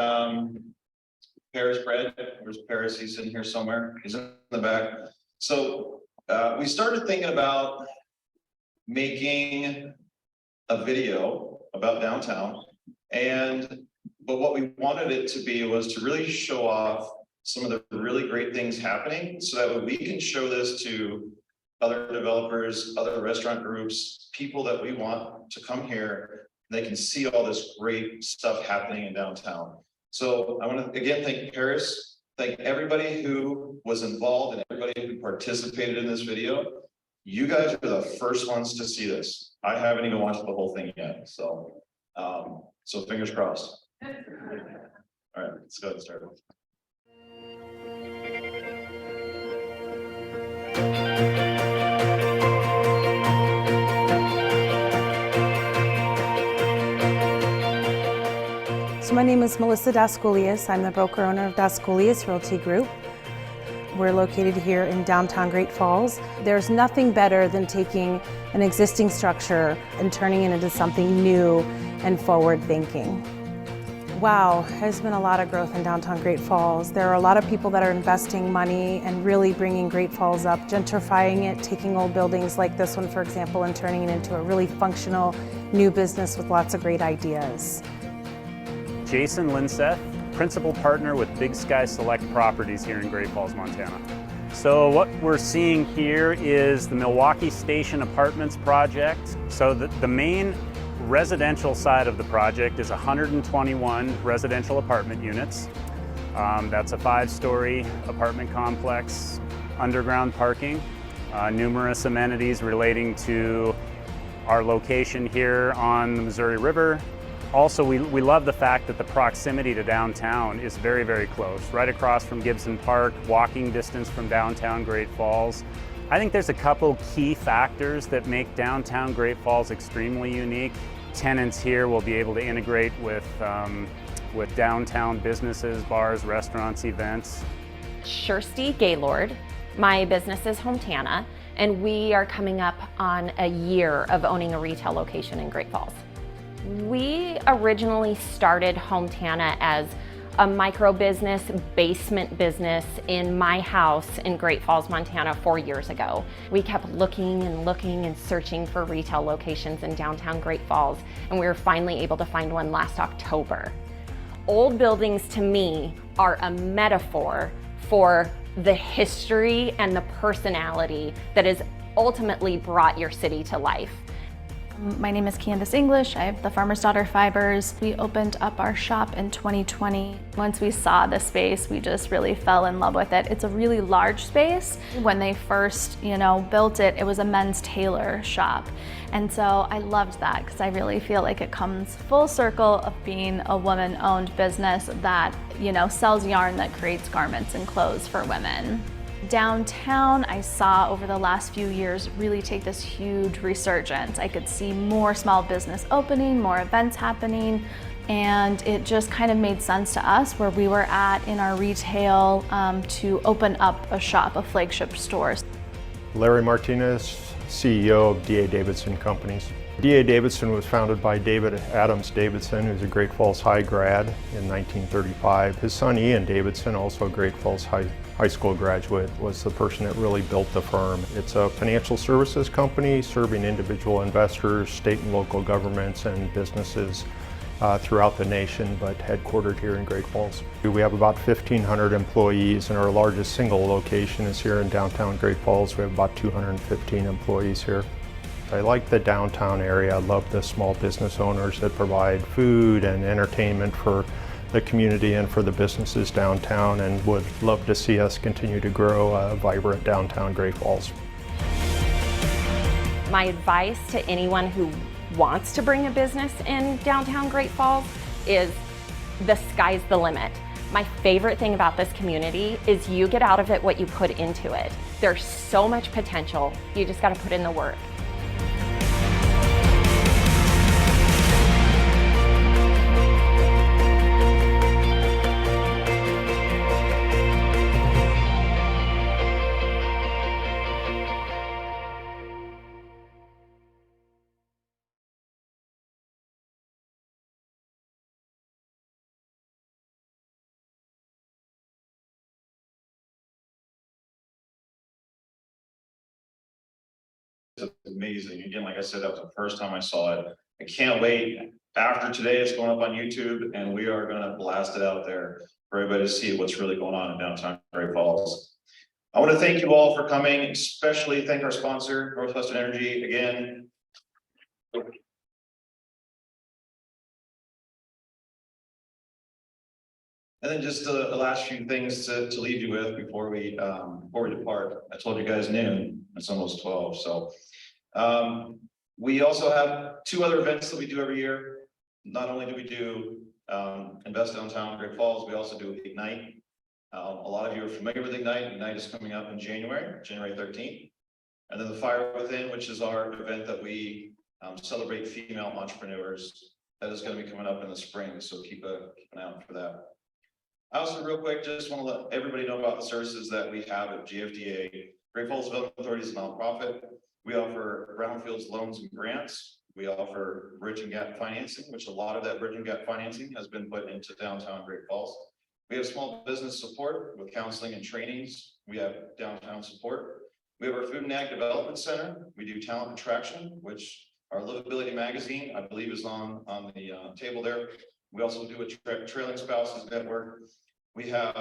Paris Bread. Where's Paris? He's in here somewhere. He's in the back. So we started thinking about making a video about downtown, but what we wanted it to be was to really show off some of the really great things happening, so that we can show this to other developers, other restaurant groups, people that we want to come here. They can see all this great stuff happening in downtown. So I want to again thank Paris, thank everybody who was involved and everybody who participated in this video. You guys are the first ones to see this. I haven't even watched the whole thing yet, so fingers crossed. All right, let's go ahead and start. So my name is Melissa Dascoulias. I'm the broker owner of Dascoulias Realty Group. We're located here in downtown Great Falls. There's nothing better than taking an existing structure and turning it into something new and forward-thinking. Wow, there's been a lot of growth in downtown Great Falls. There are a lot of people that are investing money and really bringing Great Falls up, gentrifying it, taking old buildings like this one, for example, and turning it into a really functional new business with lots of great ideas. Jason Linseth, principal partner with Big Sky Select Properties here in Great Falls, Montana. So what we're seeing here is the Milwaukee Station Apartments project. So the main residential side of the project is 121 residential apartment units. That's a 5-story apartment complex, underground parking, numerous amenities relating to our location here on the Missouri River. Also, we love the fact that the proximity to downtown is very, very close. Right across from Gibson Park, walking distance from downtown Great Falls. I think there's a couple key factors that make downtown Great Falls extremely unique. Tenants here will be able to integrate with downtown businesses, bars, restaurants, events. Kirsty Gaylord. My business is Hometana, and we are coming up on a year of owning a retail location in Great Falls. We originally started Hometana as a micro business, basement business in my house in Great Falls, Montana 4 years ago. We kept looking and searching for retail locations in downtown Great Falls, and we were finally able to find one last October. Old buildings to me are a metaphor for the history and the personality that has ultimately brought your city to life. My name is Candace English. I have the Farmer's Daughter Fibers. We opened up our shop in 2020. Once we saw the space, we just really fell in love with it. It's a really large space. When they first, built it, it was a men's tailor shop. And so I loved that because I really feel like it comes full circle of being a woman-owned business that, sells yarn that creates garments and clothes for women. Downtown, I saw over the last few years really take this huge resurgence. I could see more small business opening, more events happening, and it just kind of made sense to us where we were at in our retail to open up a shop, a flagship store. Larry Martinez, CEO of D.A. Davidson Companies. D.A. Davidson was founded by David Adams Davidson, who's a Great Falls High grad in 1935. His son Ian Davidson, also a Great Falls High School graduate, was the person that really built the firm. It's a financial services company serving individual investors, state and local governments, and businesses throughout the nation, but headquartered here in Great Falls. We have about 1,500 employees, and our largest single location is here in downtown Great Falls. We have about 215 employees here. I like the downtown area. I love the small business owners that provide food and entertainment for the community and for the businesses downtown, and would love to see us continue to grow a vibrant downtown Great Falls. My advice to anyone who wants to bring a business in downtown Great Falls is the sky's the limit. My favorite thing about this community is you get out of it what you put into it. There's so much potential. You just got to put in the work. amazing. Again, like I said, that was the first time I saw it. I can't wait. After today, it's going up on YouTube and we are gonna blast it out there for everybody to see what's really going on in downtown Great Falls. I want to thank you all for coming, especially thank our sponsor, Northwestern Energy, again. And then just the last few things to leave you with before we depart. I told you guys noon, it's almost 12, so. We also have 2 other events that we do every year. Not only do we do Invest Downtown Great Falls, we also do Ignite. A lot of you are familiar with Ignite. Ignite is coming up in January 13th. And then the Fire Within, which is our event that we celebrate female entrepreneurs. That is going to be coming up in the spring, so keep an eye out for that. I also, real quick, just want to let everybody know about the services that we have at GFDA. Great Falls Development Authority is a nonprofit. We offer brownfields loans and grants. We offer bridge and gap financing, which a lot of that bridge and gap financing has been put into downtown Great Falls. We have small business support with counseling and trainings. We have downtown support. We have our Food and Ag Development Center. We do talent attraction, which our Livability magazine, I believe, is on the table there. We also do a trailing spouses network. We have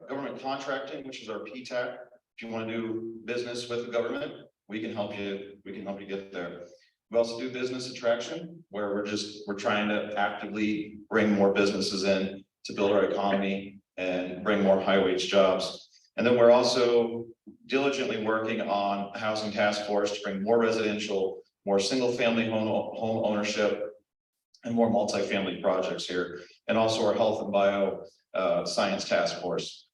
government contracting, which is our PTAC. If you want to do business with the government, we can help you. We can help you get there. We also do business attraction, where we're trying to actively bring more businesses in to build our economy and bring more high wage jobs. And then we're also diligently working on a housing task force to bring more residential, more single family home ownership, and more multifamily projects here, and also our health and bio science task force.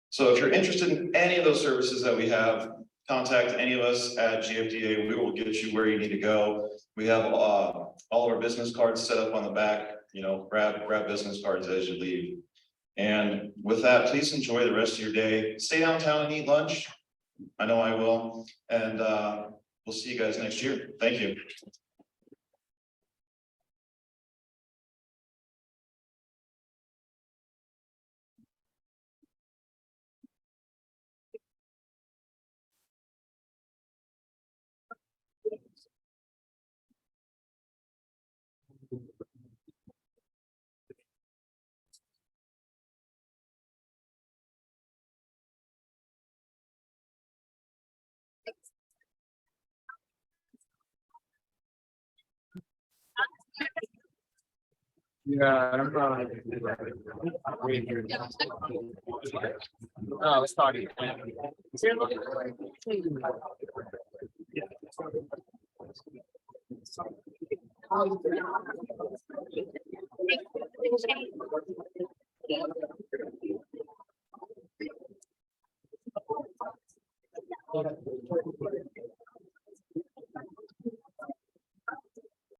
So if you're interested in any of those services that we have, contact any of us at GFDA. We will get you where you need to go. We have all of our business cards set up on the back. You know, grab business cards as you leave. And with that, please enjoy the rest of your day. Stay downtown and eat lunch. I know I will. And we'll see you guys next year. Thank you. Yeah, I'm no, it's starting.